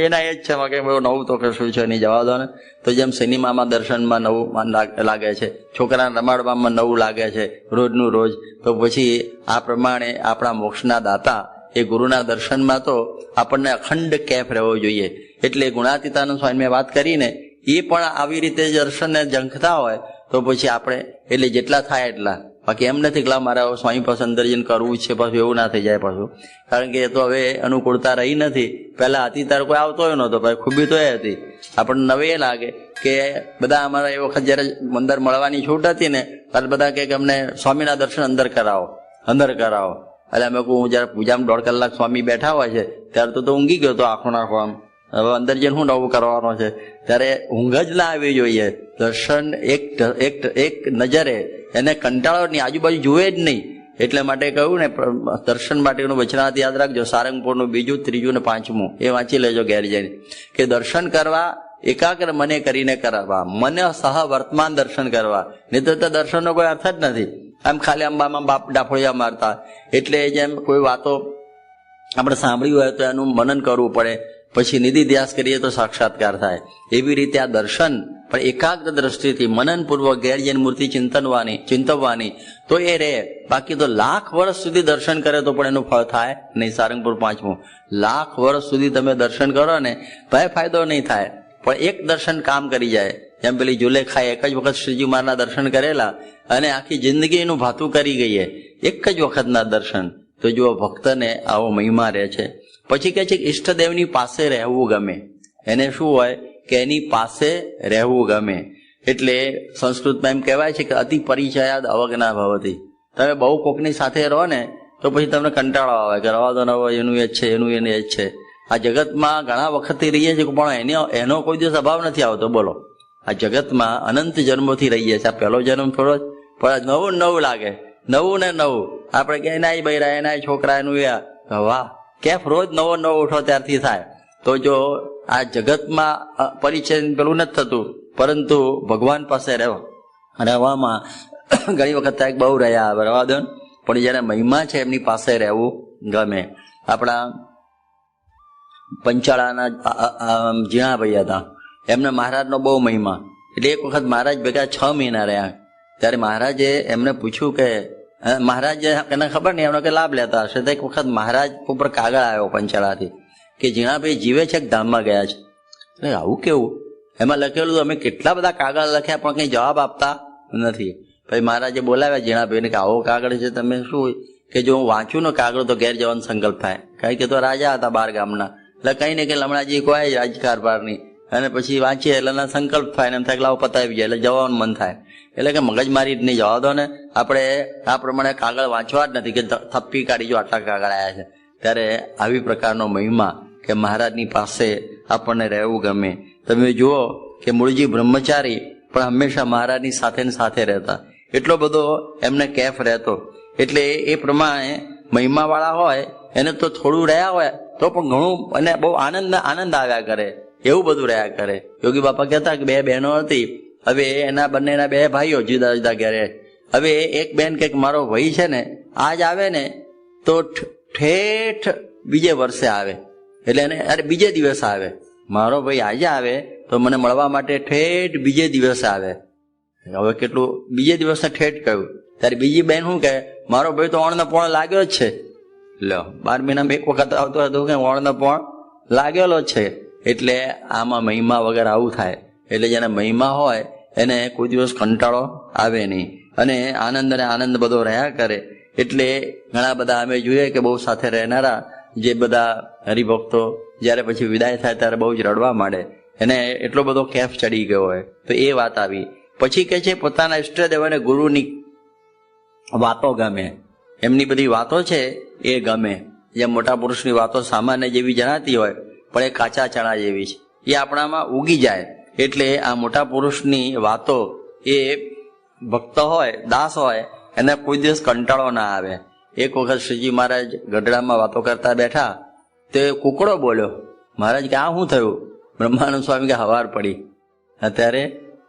એના એ જ છે કે નવું તો કશું છે નહીં, જવા દો ને. તો જેમ સિનેમામાં દર્શનમાં નવું લાગે છે, છોકરાને રમાડવામાં નવું લાગે છે રોજનું રોજ, તો પછી આ પ્રમાણે આપણા મોક્ષના દાતા એ ગુરુના દર્શનમાં તો આપણને અખંડ કેફ રહેવો જોઈએ. એટલે ગુણાતીતાનંદ સ્વામી વાત કરીને એ પણ આવી રીતે દર્શનને ઝંખતા હોય તો પછી આપણે એટલે જેટલા થાય એટલા બાકી એમ નથી કે મારે સ્વામી પાસે અંદર જઈને કરવું છે, પાછું એવું ના થઈ જાય પાછું. કારણ કે એ તો હવે અનુકૂળતા રહી નથી. પહેલા હતી ત્યારે કોઈ આવતો નહોતો, ભાઈ ખૂબી તો એ હતી. આપણને નવે એ લાગે કે બધા અમારા એ વખત જયારે અંદર મળવાની છૂટ હતી ને ત્યારે બધા કે અમને સ્વામીના દર્શન અંદર કરાવો. એટલે અમે કહું જયારે પૂજામાં 1.5 કલાક સ્વામી બેઠા હોય છે ત્યારે તો ઊંઘી ગયો તો આંખો નાખો આમ. હવે અંદર જઈને શું નવું કરવાનો છે? ત્યારે ઊંઘ જ ના આવી જોઈએ. દર્શન એક નજરે, એને કંટાળો નહીં, આજુબાજુ જુએ જ નહીં. એટલે માટે કહ્યું ને, દર્શન માટેનું વચનાર્થ યાદ રાખજો. સારંગપુરનું 2, 3 ને 5મું એ વાંચી લેજો ઘેર જઈને, કે દર્શન કરવા એકાગ્ર મને કરીને કરવા, મને સહ વર્તમાન દર્શન કરવા. નહીં તો દર્શનનો કોઈ અર્થ જ નથી. આમ ખાલી અંબામાં બાપ ડાફોળિયા મારતા. એટલે જેમ કોઈ વાતો આપણે સાંભળ્યું હોય તો એનું મનન કરવું પડે, પછી નિધિ ધ્યાસ કરીએ તો સાક્ષાત્કાર થાય. એવી રીતે આ દર્શન પણ એકાગ્ર દ્રષ્ટિથી મનનપૂર્વક ઘેર જઈને મૂર્તિ ચિંતવવાની તો એ રહે. બાકી તો 1,00,000 વર્ષ સુધી દર્શન કરે તો પણ એનું ફળ થાય નહીં. સારંગપુર 5મું, 1,00,000 વર્ષ સુધી તમે દર્શન કરો ને ભાઈ ફાયદો નહીં થાય. પણ એક દર્શન કામ કરી જાય. જેમ પેલી જુલેખાએ એક જ વખત શ્રીજી મહારાજના દર્શન કરેલા અને આખી જિંદગી એનું ભાતું કરી ગઈ, એક જ વખતના દર્શન. તો જો ભક્તને આવો મહિમા રહે છે. પછી કહે છે કે ઈષ્ટદેવની પાસે રહેવું ગમે. એને શું હોય કે એની પાસે રહેવું ગમે. એટલે સંસ્કૃતમાં એમ કહેવાય છે કે અતિ પરિચયાદ અવજ્ઞા ભવતી. તમે બહુ કોકની સાથે રહો ને તો પછી તમને કંટાળો આવે કે રવા દો ને, એનું એ જ છે, એનું એને જ છે. આ જગતમાં ઘણા વખતથી રહીએ છીએ પણ એનો કોઈ દિવસ અભાવ નથી આવતો. બોલો, આ જગતમાં અનંત જન્મોથી રહીએ છીએ. આ પહેલો જન્મ થોડો જ, પણ નવું લાગે, નવું ને નવું. આપણે કે એના બૈરા, એના છોકરા, એનું વાહ, કેફ રોજ નવો ઉઠો ત્યારથી થાય. તો જો આ જગતમાં પરિચય પેલું નથી થતું, પરંતુ ભગવાન પાસે રહેવામાં ઘણી વખત બહુ રહ્યા આવે, રવા દો. પણ જેને મહિમા છે એમની પાસે રહેવું ગમે. આપણા પંચાળાના જીણાભાઈ હતા, એમને મહારાજનો બહુ મહિમા. એટલે એક વખત મહારાજ ભેગા 6 મહિના રહ્યા. ત્યારે મહારાજે એમને પૂછ્યું કે મહારાજ એને ખબર નહીં, એમનો કે લાભ લેતા હશે. તો એક વખત મહારાજ ઉપર કાગળ આવ્યો પંચાળાથી કે જીણાભાઈ જીવે છે કે ધામમાં ગયા છે. એટલે આવું કેવું? એમાં લખેલું અમે કેટલા બધા કાગળ લખ્યા પણ કંઈ જવાબ આપતા નથી. પછી મહારાજે બોલાવ્યા જીણાભાઈને કે આવો કાગળ છે, તમે શું? કે જો હું વાંચું ને કાગળ તો ઘેર જવાનો સંકલ્પ થાય. કારણ કે તો રાજા હતા 12 ગામના, એટલે કઈ ને કે લમણાજી કોઈ રાજકારભારની. અને પછી વાંચીએ એટલે સંકલ્પ થાય ને એમ થાય કે લાવો પતાવી જાય, એટલે જવાનું મન થાય. એટલે કે મગજમારી જ નહીં, જવા દો ને, આપણે આ પ્રમાણે કાગળ વાંચવા જ નથી કે થપ્પી કાઢી જો આટલા કાગળ આવ્યા છે. ત્યારે આવી પ્રકારનો મહિમા કે મહારાજની પાસે આપણને રહેવું ગમે. તમે જુઓ કે મૂળજી બ્રહ્મચારી પણ હંમેશા મહારાજની સાથે રહેતા. એટલો બધો એમને કેફ રહેતો. એટલે એ પ્રમાણે મહિમાવાળા હોય એને તો થોડું રહ્યા હોય તો પણ ઘણું અને બહુ આનંદ આવ્યા કરે, એવું બધું રહ્યા કરે. યોગી બાપા કહેતા કે 2 બહેનો હતી, હવે એના બંનેના 2 ભાઈઓ જુદા જુદા ઘરે. હવે એક બેન કે મારો ભાઈ છે ને આજ આવે ને તો ઠેઠ બીજે વર્ષે આવે, એટલે એને અરે બીજે દિવસે આવે. મારો ભાઈ આજે આવે તો મને મળવા માટે ઠેઠ બીજે દિવસે આવે. હવે કેટલું બીજે દિવસે ઠેઠ કહ્યું. ત્યારે બીજી બેન શું કહે, મારો ભાઈ તો ઓણનો પોણ લાગ્યો જ છે. લો, 12 મહિનામાં એક વખત આવતો હતો કે ઓણનો પોણ લાગેલો જ છે. એટલે આમાં મહિમા વગર આવું થાય. એટલે જેને મહિમા હોય એને કોઈ દિવસ કંટાળો આવે નહીં અને આનંદ બધો રહ્યા કરે. એટલે ઘણા બધા અમે જોઈએ કે બહુ સાથે રહેનારા જે બધા હરિભક્તો જ્યારે પછી વિદાય થાય ત્યારે બહુ જ રડવા માંડે, એને એટલો બધો કેફ ચડી ગયો હોય. તો એ વાત આવી. પછી કહે છે પોતાના ઈષ્ટદેવ અને ગુરુની વાતો ગમે. એમની બધી વાતો છે એ ગમે. જે મોટા પુરુષની વાતો સામાન્ય જેવી જણાતી હોય પણ એ કાચા ચણા જેવી છે, એ આપણામાં ઉગી જાય. એટલે આ મોટા પુરુષની વાતો એ ભક્ત હોય, દાસ હોય, એને કોઈ દિવસ કંટાળો ના આવે. એક વખત શ્રીજી મહારાજ ગઢડામાં વાતો કરતા બેઠા, તે કુકડો બોલ્યો. મહારાજ કે આ શું થયું? બ્રહ્માનંદ સ્વામી કે સવાર પડી. અત્યારે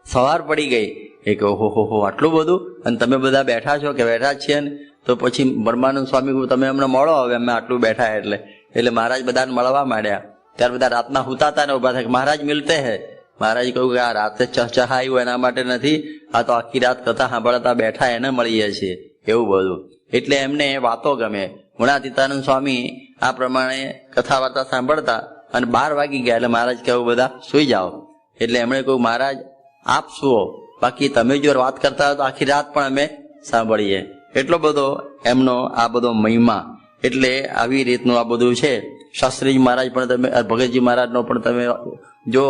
સવાર પડી ગઈ. એ કે ઓહો આટલું બધું, અને તમે બધા બેઠા છો કે બેઠા છીએ ને? તો પછી બ્રહ્માનંદ સ્વામી તમે અમને મળો, હવે અમે આટલું બેઠા એટલે મહારાજ બધાને મળવા માંડ્યા. ત્યાર બધા રાતના હુતાતા ને ઉભા થાય, મહારાજ મિલતે હે. મહારાજ કહ્યું કે આ રાતે ચહચહાયું એના માટે નથી, આ તો આખી રાત કથા સાંભળતા બેઠા એને મળીએ છીએ, એવું બધું. એટલે એમને વાતો ગમે. ગુણાતીતાનંદ સ્વામી આ પ્રમાણે કથા વાર્તા સાંભળતા અને 12 વાગી ગયા એટલે મહારાજ કહ્યું બધા સુઈ જાઓ. એટલે એમણે કહ્યું મહારાજ આપ સુઓ, બાકી તમે જો વાત કરતા હોય તો આખી રાત પણ અમે સાંભળીએ. એટલો બધો એમનો આ બધો મહિમા. એટલે આવી રીતનું આ બધું છે. શાસ્ત્રીજી મહારાજ પણ તમે, ભગતજી મહારાજનો પણ તમે જો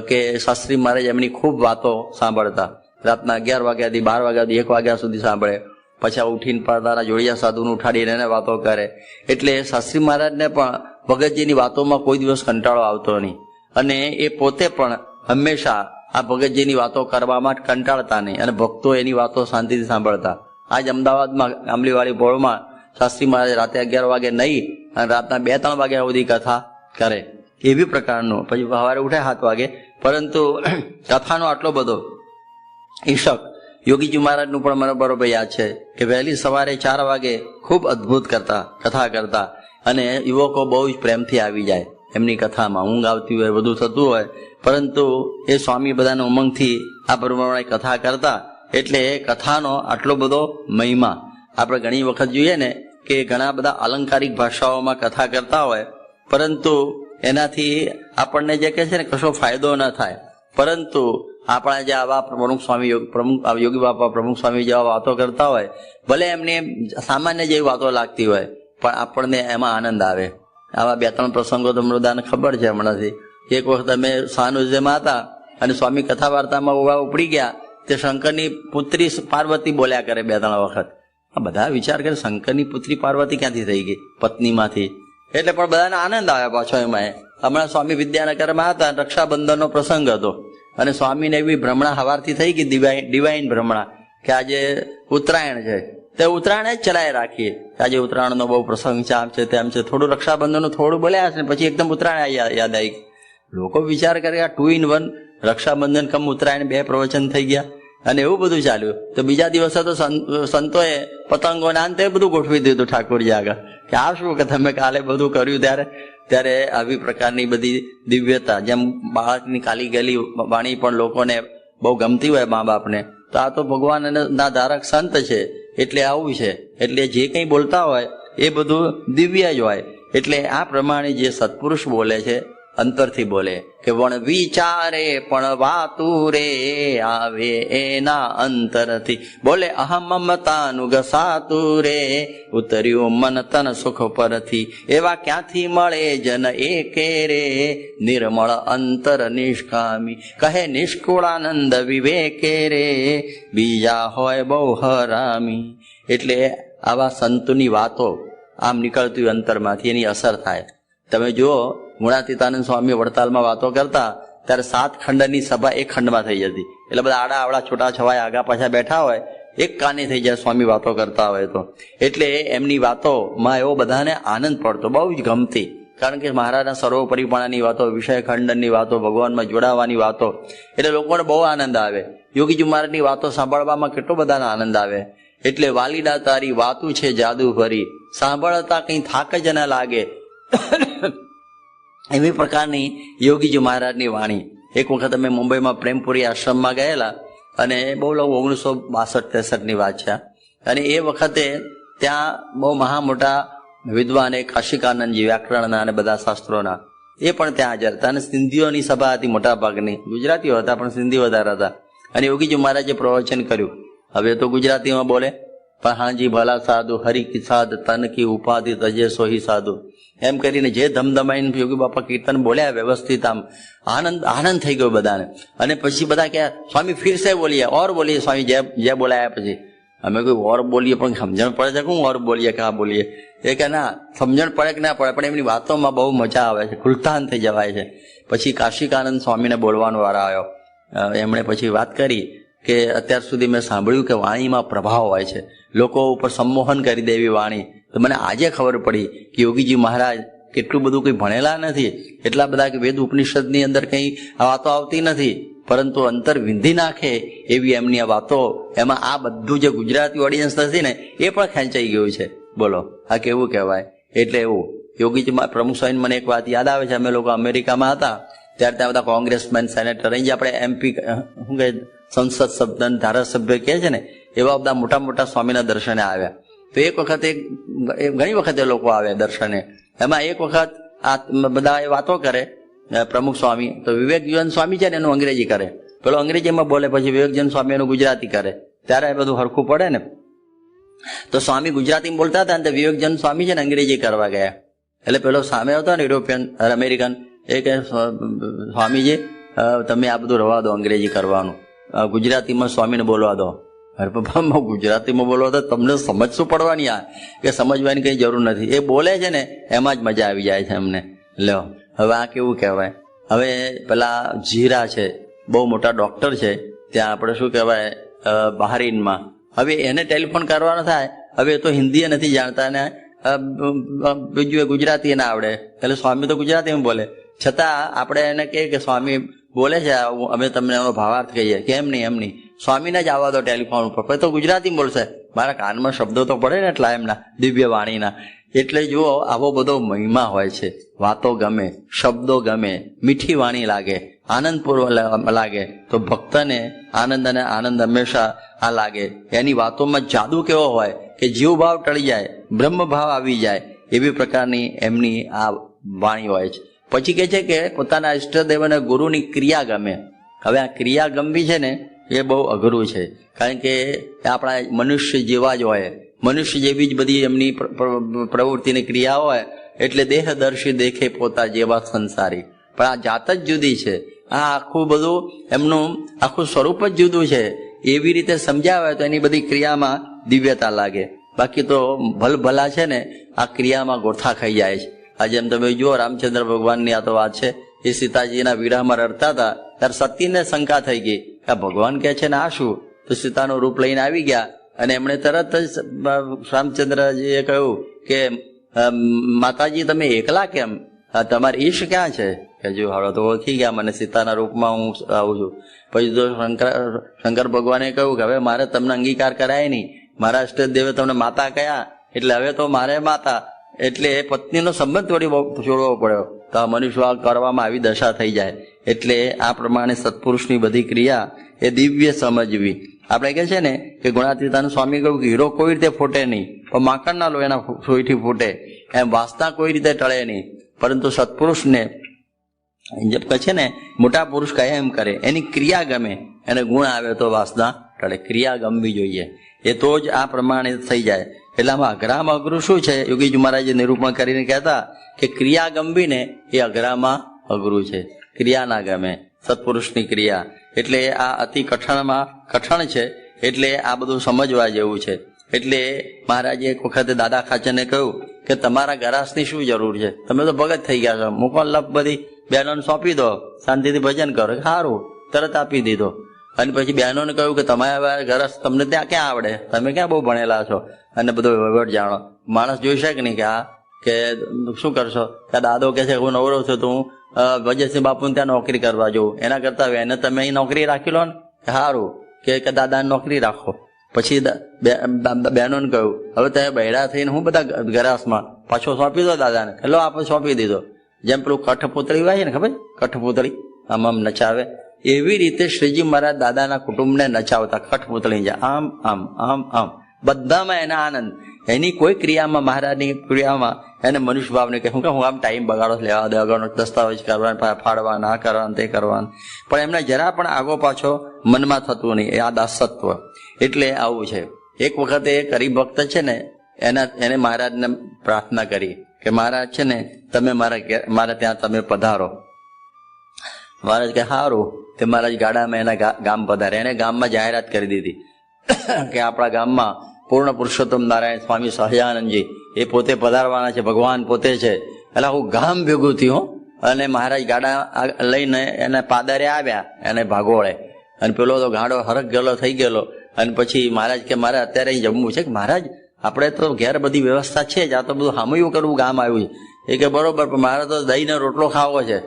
કે શાસ્ત્રી મહારાજ એમની ખૂબ વાતો સાંભળતા. રાતના 11 વાગ્યાથી 12 વાગ્યાથી 1 વાગ્યા સુધી સાંભળે. પછી ઉઠીને પાતાના જોડિયા સાધુને ઉઠાડીને એને વાતો કરે. એટલે શાસ્ત્રી મહારાજને પણ ભગતજીની વાતોમાં કોઈ દિવસ કંટાળો આવતો નહીં. અને એ પોતે પણ હંમેશા આ ભગતજીની વાતો કરવામાં કંટાળતા નહીં. અને ભક્તો એની વાતો શાંતિથી સાંભળતા. આજ અમદાવાદમાં આંબલીવાળી પોળમાં શાસ્ત્રી મહારાજ રાતે 11 વાગે નહીં અને રાતના 2-3 વાગ્યા સુધી કથા કરે. એવી પ્રકારનું. પછી સવારે ઉઠે 7 વાગે. પરંતુ કથાનો આટલો બધો ઈશક. યોગીજી મહારાજનું પણ મને બરોબર યાદ છે કે વહેલી સવારે 4 વાગે ખૂબ અદભુત કથા કરતા. અને યુવકો બહુ જ પ્રેમથી આવી જાય એમની કથામાં. ઊંઘ આવતી હોય, બધું થતું હોય, પરંતુ એ સ્વામી બધાને ઉમંગથી આ પ્રમાણે કથા કરતા. એટલે કથાનો આટલો બધો મહિમા. આપણે ઘણી વખત જોઈએ ને કે ઘણા બધા અલંકારિક ભાષાઓમાં કથા કરતા હોય, પરંતુ એનાથી આપણને જે કહે છે ને કશો ફાયદો ન થાય. પરંતુ આપણા જે આવા પ્રમુખ સ્વામી યોગી બાપા પ્રમુખ સ્વામી જેવા વાતો કરતા હોય, ભલે એમને સામાન્ય જેવી વાતો લાગતી હોય, પણ આપણને એમાં આનંદ આવે. આવા 2-3 પ્રસંગો તો બધાને ખબર છે હમણાંથી. એક વખત અમે સાનુજ્યમાં હતા અને સ્વામી કથા વાર્તામાં ઉવા ઉપડી ગયા. તે શંકરની પુત્રી પાર્વતી બોલ્યા કરે 2-3 વખત. આ બધા વિચાર કરે શંકરની પુત્રી પાર્વતી ક્યાંથી થઈ ગઈ પત્નીમાંથી. એટલે પણ બધાને આનંદ આવે પાછો એમાં. હમણાં સ્વામી વિદ્યાનગરમાં હતા, રક્ષાબંધનનો પ્રસંગ હતો અને સ્વામીને એવી ભ્રમણા હવારથી થઈ ગઈ, ડિવાઇન ભ્રમણા, કે આજે ઉત્તરાયણ છે. તે ઉત્તરાયણ જ ચલાવી રાખીએ. આજે ઉત્તરાયણનો બહુ પ્રસંગ છે, આમ છે તેમ છે. થોડું રક્ષાબંધનનું થોડું બોલ્યા હશે, પછી એકદમ ઉત્તરાયણ યાદ આવી. લોકો વિચાર કરે આ 2 in 1 રક્ષાબંધન કમ ઉત્તરાયણ 2 પ્રવચન થઈ ગયા અને એવું બધું ચાલ્યું. તો બીજા દિવસે તો સંતોએ પતંગોને અંતે બધું ગોઠવી દીધું ઠાકોરજી આગળ કે આ શું કે તમે કાલે બધું કર્યું ત્યારે આવી પ્રકારની બધી દિવ્યતા. જેમ બાળકની કાલી ગયેલી વાણી પણ લોકોને બહુ ગમતી હોય મા બાપને, તો આ તો ભગવાનના ધારક સંત છે એટલે આવું છે. એટલે જે કંઈ બોલતા હોય એ બધું દિવ્ય જ હોય. એટલે આ પ્રમાણે જે સત્પુરુષ બોલે છે અંતરથી બોલે કે વણ વિચારે પણ વાતું રે આવે એના અંતરથી બોલે. અહમ મમતાનું ઘસાતું રે ઉતર્યું મન તન સુખ પરથી. એવા ક્યાંથી મળે જન એકે રે નિર્મળ અંતર નિષ્કામી. કહે નિષ્કુળાનંદ વિવેકે રે બીજા હોય બહુ હરામી. એટલે આવા સંતોની વાતો આમ નીકળતી અંતરમાંથી એની અસર થાય. તમે જુઓ ગુણાતીતાનંદ સ્વામી વડતાલમાં વાતો કરતા ત્યારે 7 ખંડની સભા 1 ખંડમાં થઈ જતી. એટલે બધા આવડા છોટા છવાયા આગા પાછા બેઠા હોય, એક કાને થઈ જાય સ્વામી વાતો કરતા હોય તો. એટલે એમની વાતોમાં એવો બધાને આનંદ પડતો, બહુ જ ગમતી. કારણ કે મહારાજના સર્વોપરીપણાની વાતો, વિષય ખંડનની વાતો, ભગવાનમાં જોડાવાની વાતો, એટલે લોકોને બહુ આનંદ આવે. યોગીજી મહારાજની વાતો સાંભળવામાં કેટલો બધાને આનંદ આવે. એટલે વાલીડા તારી વાતું છે જાદુ ભરી, સાંભળતા કંઈ થાક જ ન લાગે. એવી પ્રકારની યોગીજી મહારાજની વાણી. એક વખત અમે મુંબઈમાં પ્રેમપુરી આશ્રમમાં ગયેલા અને બહુ લોકો 1962-63ની વાત છે. અને એ વખતે ત્યાં બહુ મહા મોટા વિદ્વાન કાશિકાનંદજી વ્યાકરણના અને બધા શાસ્ત્રોના એ પણ ત્યાં હાજર હતા. અને સિંધીઓની સભા હતી મોટા ભાગની. ગુજરાતીઓ હતા પણ સિંધી વધારે હતા. અને યોગીજી મહારાજે પ્રવચન કર્યું. હવે તો ગુજરાતીમાં બોલે પણ હાજી ભલા સાધુ હરિ કી સાધ તન કી ઉપાધિ તજે સોહી સાધુ એમ કરીને જે ધમધમાઈને યોગી બાપા કીર્તન બોલ્યા વ્યવસ્થિત, આમ આનંદ થઈ ગયો બધાને. અને પછી બધા કે સ્વામી ફિરસે બોલીએ ઓર બોલીએ સ્વામી જે બોલાયા. પછી અમે કોઈ ઓર બોલીએ પણ સમજણ પડે છે કોણ ઓર બોલીએ કા બોલીએ? એ કે ના સમજણ પડે કે ના પડે પણ એમની વાતોમાં બહુ મજા આવે છે, ખુલતાન થઈ જવાય છે. પછી કાશિકાનંદ સ્વામીને બોલવાનો વારો આવ્યો. એમણે પછી વાત કરી કે અત્યાર સુધી મેં સાંભળ્યું કે વાણીમાં પ્રભાવ હોય છે, લોકો ઉપર સંમોહન કરી દે એવી વાણી. તો મને આજે ખબર પડી કે યોગીજી મહારાજ કેટલું બધું કંઈ ભણેલા નથી, એટલા બધા કે વેદ ઉપનિષદની અંદર કંઈ વાતો આવતી નથી, પરંતુ અંતર વિંધી નાખે એવી એમની આ વાતો. એમાં આ બધું જે ગુજરાતી ઓડિયન્સ નથી ને એ પણ ખેંચાઈ ગયું છે. બોલો આ કેવું કહેવાય? એટલે એવું યોગીજી પ્રમુખ સ્વામી મને એક વાત યાદ આવે છે. અમે લોકો અમેરિકામાં હતા ત્યારે ત્યાં બધા કોંગ્રેસમેન, સેનેટર, અહીં જે આપણે MP શું કહે સંસદ સભ્ય, ધારાસભ્ય કહે છે ને એવા બધા મોટા મોટા સ્વામીના દર્શને આવ્યા. તો એક વખતે ઘણી વખતે લોકો આવે દર્શને. એમાં એક વખત આ બધા એ વાતો કરે પ્રમુખ સ્વામી. તો વિવેકજીવન સ્વામી છે ને એનું અંગ્રેજી કરે, પેલો અંગ્રેજીમાં બોલે, પછી વિવેકજીવન સ્વામી એનું ગુજરાતી કરે. ત્યારે એ બધું હરખું પડે ને. તો સ્વામી ગુજરાતીમાં બોલતા હતા ને, વિવેકજન સ્વામી છે ને અંગ્રેજી કરવા ગયા. એટલે પેલો સામે હતો ને યુરોપિયન અમેરિકન, એ કે સ્વામીજી તમે આ બધું રવા દો, અંગ્રેજી કરવાનું, ગુજરાતીમાં સ્વામીને બોલવા દો. અરે બાબા, ગુજરાતીમાં બોલવા તો તમને સમજ શું પડવાની? આ કે સમજવાની કઈ જરૂર નથી, એ બોલે છે ને એમાં જ મજા આવી જાય છે અમને. લ્યો હવે આ કેવું કહેવાય. હવે પેલા જીરા છે, બહુ મોટા ડોક્ટર છે ત્યાં, આપણે શું કહેવાય બહારીનમાં. હવે એને ટેલિફોન કરવાનો થાય, હવે એ તો હિન્દી નથી જાણતા ને બીજું ગુજરાતી ના આવડે, એટલે સ્વામી તો ગુજરાતીમાં બોલે, છતાં આપણે એને કહીએ કે સ્વામી બોલે છે, અમે તમને એનો ભાવાર્થ કહીએ કે એમ નહીં, એમ નહીં, સ્વામીને જ આવવા દો ટેલિફોન ઉપર, પછી તો ગુજરાતી બોલશે. મારા કાનમાં શબ્દો તો પડે ને એટલા એમના દિવ્ય વાણીના. એટલે જુઓ, આવો બધો મહિમા હોય છે. વાતો ગમે, શબ્દો ગમે, મીઠી વાણી લાગે, આનંદપૂર્વક લાગે, તો ભક્તને આનંદ અને આનંદ હંમેશા આ લાગે. એની વાતોમાં જાદુ કેવો હોય કે જીવ ભાવ ટળી જાય, બ્રહ્મ ભાવ આવી જાય, એવી પ્રકારની એમની આ વાણી હોય છે. પછી કે છે કે પોતાના ઈષ્ટદેવ અને ગુરુની ક્રિયા ગમે. હવે આ ક્રિયા ગમવી છે ને એ બહુ અઘરું છે, કારણ કે આપણા મનુષ્ય જેવા જ હોય, મનુષ્ય જેવી જ બધી એમની પ્રવૃત્તિની ક્રિયા હોય, એટલે દેહદર્શી દેખે પોતા જેવા સંસારી. પણ આ જાત જ જુદી છે, આ આખું બધું એમનું આખું સ્વરૂપ જ જુદું છે. એવી રીતે સમજાવે તો એની બધી ક્રિયામાં દિવ્યતા લાગે. બાકી તો ભલભલા છે ને આ ક્રિયામાં ગોથા ખાઈ જાય છે. આજે એમ તમે જુઓ, રામચંદ્ર ભગવાનની આ તો વાત છે, એ સીતાજીના વિરહમાં રડતા હતા ત્યારે સતીને શંકા થઈ ગઈ કે ભગવાન કહે છે ને આ શું? તો સીતાનું રૂપ લઈને આવી ગયા અને એમણે તરત જ રામચંદ્રજીએ કહ્યું કે માતાજી તમે એકલા કેમ? તમારી ઈશ ક્યાં છે? કે જો હવે તો ઓળખી ગયા મને, સીતાના રૂપમાં હું આવું છું. પછી તો શંકર ભગવાને કહ્યું કે હવે મારે તમને અંગીકાર કરાય નહીં, મારા ઇષ્ટદેવે તમને માતા કયા, એટલે હવે તો મારે માતા, એટલે પત્નીનો સંબંધ છોડવો પડ્યો. તો આ મનુષ્ય કરવામાં આવી દશા થઈ જાય. એટલે આ પ્રમાણે સત્પુરુષની બધી ક્રિયા એ દિવ્ય સમજવી. આપણે કહે છે ને કે ગુણાતીતાનું સ્વામી કહ્યું કે હીરો કોઈ રીતે ફૂટે નહીં, પણ માંકડના લોહીના સોયથી ફૂટે, એમ વાસના કોઈ રીતે ટળે નહીં. પરંતુ સત્પુરુષને જે કહે છે ને મોટા પુરુષ કહે એમ કરે, એની ક્રિયા ગમે, એને ગુણ આવે તો વાસના ટળે. ક્રિયા ગમવી જોઈએ, એ તો જ આ પ્રમાણે થઈ જાય. એટલે આમાં અઘરામાં અઘરું શું છે? યોગીજી મહારાજે નિરૂપણ કરીને કહેતા કે ક્રિયા ગમવીને એ અઘરામાં અઘરું છે. ક્રિયા ના ગમે, સત્પુરુષની ક્રિયા, એટલે આ અતિ કઠણમાં કઠણ છે. એટલે આ બધું સમજવા જેવું છે. એટલે મહારાજે એક વખતે દાદા ખાચરને કહ્યું કે તમારા ગરાસની શું જરૂર છે? તમે તો ભગત થઈ ગયા છો, મૂકો લપ બધી બહેનોને સોંપી દો, શાંતિથી ભજન કરો. સારું, તરત આપી દીધો. અને પછી બહેનોને કહ્યું કે તમારા ગરસ તમને ત્યાં ક્યાં આવડે? તમે ક્યાં બહુ ભણેલા છો અને બધો વહીવટ જાણો? માણસ જોઈ શકે નહીં કે હા કે શું કરશો? કે દાદો કે છે હું નવરો છું તો હું વજયસિંહ બાપુને ત્યાં નોકરી કરવા જવું, એના કરતા એને તમે અહીં નોકરી રાખી લો ને. સારું કે દાદાને નોકરી રાખો. પછી બહેનોને કહ્યું હવે તમે બહેરા થઈને હું બધા ગરાસમાં પાછો સોંપી દો દાદાને. લો આપણે સોંપી દીધો. જેમ પેલું કઠપુતળી હોય છે ને, ખબર કઠપુતળી આમ આમ નચાવે, એવી રીતે શ્રીજી મહારાજ દાદાના કુટુંબને નચાવતા કઠપુતળી જાય આમ આમ આમ આમ, બધામાં એના આનંદ. એની કોઈ ક્રિયામાં, મહારાજની ક્રિયામાં એને મનુષ્ય ભાવને કહે હું આમ ટાઈમ બગાડો, લેવા દે આગળનો દસ્તાવેજ કરવાના, ફાડવા, ના કરવાનું, તે કરવાનું, પણ એમને જરા પણ આગો પાછો મનમાં થતું નહીં. આ દાસત્વ. એટલે આવું છે. એક વખતે એક હરિભક્ત છે ને એને મહારાજને પ્રાર્થના કરી કે મહારાજ છે ને તમે મારા ત્યાં તમે પધારો. મહારાજ કે સારું. તે મહારાજ ગાડામાં એના ગામ પધારે. એને ગામમાં જાહેરાત કરી દીધી કે આપણા ગામમાં પૂર્ણ પુરુષોત્તમ નારાયણ સ્વામી સહજાનંદજી એ પોતે પધારવાના છે, ભગવાન પોતે છે. એટલે હું ગામ ભેગું થયું અને મહારાજ ગાડા લઈને એને પાદરે આવ્યા, એને ભાગોળે. અને પેલો તો ગાડો હરખ ગયેલો થઈ ગયેલો. અને પછી મહારાજ કે મારે અત્યારે અહીં જમવું છે. કે મહારાજ આપણે તો ઘેર બધી વ્યવસ્થા છે જ, આ તો બધું સામયું કરવું ગામ આવ્યું છે. એ કે બરોબર, પણ મારે તો દહીંનો રોટલો ખાવો છે.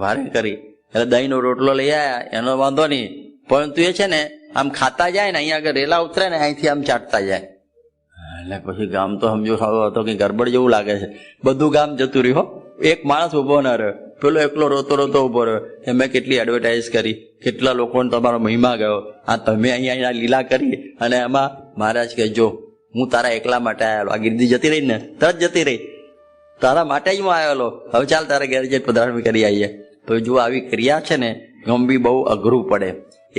ભારે કરી એટલે દહીંનો રોટલો લઈ આવ્યા, એનો વાંધો નહીં, પરંતુ એ છે ને આમ ખાતા જાય ને, અહીંયા આગળ રેલા ઉતરે ને અહીંથી આમ ચાટતા જાય. એટલે પછી ગામ તો સમજો હતો કે ગરબડ જેવું લાગે છે. બધું ગામ જતું રહ્યું, એક માણસ ઉભો ના રહ્યો. પેલો એકલો રોતો રોતો ઉભો રહ્યો. મેં કેટલી એડવર્ટાઇઝ કરી, કેટલા લોકોને તમારો મહિમા ગયો, આ તમે અહીંયા લીલા કરી. અને એમાં મહારાજ કે જો હું તારા એકલા માટે આવેલો, આ ગીર્દી જતી રહી ને તરત જતી રહી, તારા માટે જ હું આવેલો, હવે ચાલ તારા ઘેર જઈને પધરામણી કરી આવીએ. તો જો આવી ક્રિયા છે ને ગમવી બહુ અઘરું પડે.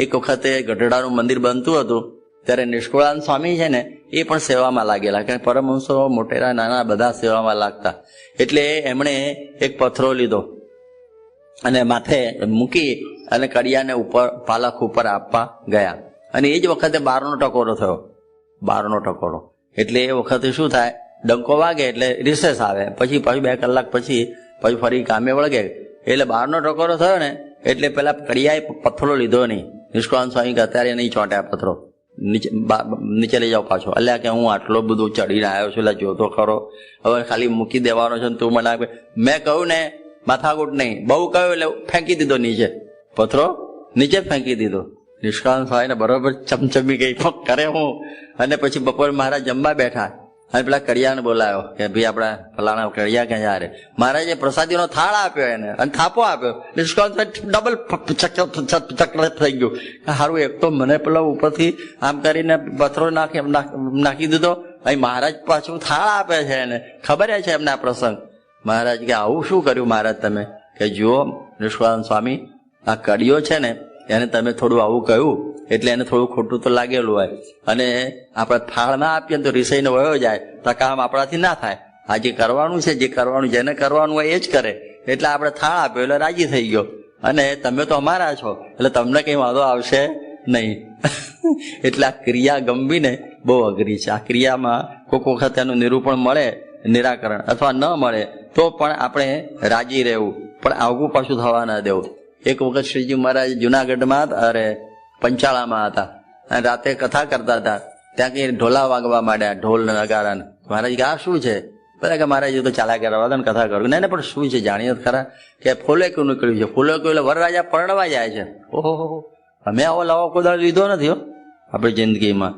એક વખતે ગઢડાનું મંદિર બનતું હતું ત્યારે નિષ્કુળાનંદ સ્વામી છે ને એ પણ સેવામાં લાગેલા, કે પરમહંસો મોટેરા નાના બધા સેવામાં લાગતા. એટલે એમણે એક પથરો લીધો અને માથે મૂકી અને કડિયાને ઉપર પાલખ ઉપર આપવા ગયા. અને એ જ વખતે 12નો ટકોરો થયો, 12નો ટકોરો. એટલે એ વખતે શું થાય, ડંકો વાગે એટલે રિસેસ આવે, પછી 2 કલાક પછી ફરી કામે વળગે. એટલે 12નો ટકોરો થયો ને એટલે પેલા કડિયાએ પથ્થરો લીધો નહીં. નિષ્કુળાનંદ સ્વામી કે અત્યારે નહીં ચોંટ્યા પથ્થરો, નીચે લઈ જાઓ પાછો. અલ્યા કે હું આટલો બધું ચડીને આવ્યો છું, એટલે જોતો ખરો, હવે ખાલી મૂકી દેવાનો છે તું મને. મેં કહ્યું ને માથાકૂટ નહીં, બહુ કહ્યું એટલે ફેંકી દીધો નીચે, પથ્થરો નીચે ફેંકી દીધો. નિષ્કુળાનંદ સ્વામીને બરોબર ચમચમી ગઈ, કરે હું. અને પછી બપોર મહારાજ જમવા બેઠા અને પેલા કડિયાને બોલાયો કે ભાઈ આપડા ફલાણા કડિયા ક્યાં યારે. મહારાજે પ્રસાદીનો થાળ આપ્યો એને અને થાપો આપ્યો. નિષ્કુળાનંદ ડબલ ચક્ર થઈ ગયું. સારું, એક તો મને પેલા ઉપરથી આમ કરીને પથ્થરો નાખી દીધો, અહીં મહારાજ પાછું થાળ આપે છે એને, ખબર છે એમને આ પ્રસંગ. મહારાજ કે આવું શું કર્યું મહારાજ તમે? કે જુઓ નિષ્કુળાનંદ સ્વામી, આ કડિયો છે ને એને તમે થોડું આવું કહ્યું એટલે એને થોડું ખોટું તો લાગેલું હોય, અને આપણે થાળ ના આપીએ તો રિસાઈને વયો જાય તો કામ આપણાથી ના થાય. આ જે કરવાનું છે, જે કરવાનું જેને કરવાનું હોય એ જ કરે. એટલે આપણે થાળ આપ્યો એટલે રાજી થઈ ગયો, અને તમે તો અમારા છો એટલે તમને કઈ વાંધો આવશે નહીં. એટલે આ ક્રિયા ગમવીને બહુ અઘરી છે. આ ક્રિયામાં કોઈક વખત એનું નિરૂપણ મળે, નિરાકરણ, અથવા ન મળે તો પણ આપણે રાજી રહેવું, પણ આગું પાછું થવા ના દેવું. એક વખત શ્રીજી મહારાજ જુનાગઢમાં અરે પંચાળામાં હતા અને રાતે કથા કરતા હતા. ત્યાં કઈ ઢોલા વાગવા માંડ્યા, ઢોલ નગારા. મહારાજ કે આ શું છે? બધા કે મહારાજ તો ચાલ્યા કરવા ને કથા કરું. નહીં પણ શું છે જાણીએ ખરા? કે ફૂલેકું નીકળ્યું છે. ફૂલેકું એટલે વરરાજા પરણવા જાય છે. ઓહો, અમે આવો લાવો કોઈ લીધો નથી હો આપણી જિંદગીમાં.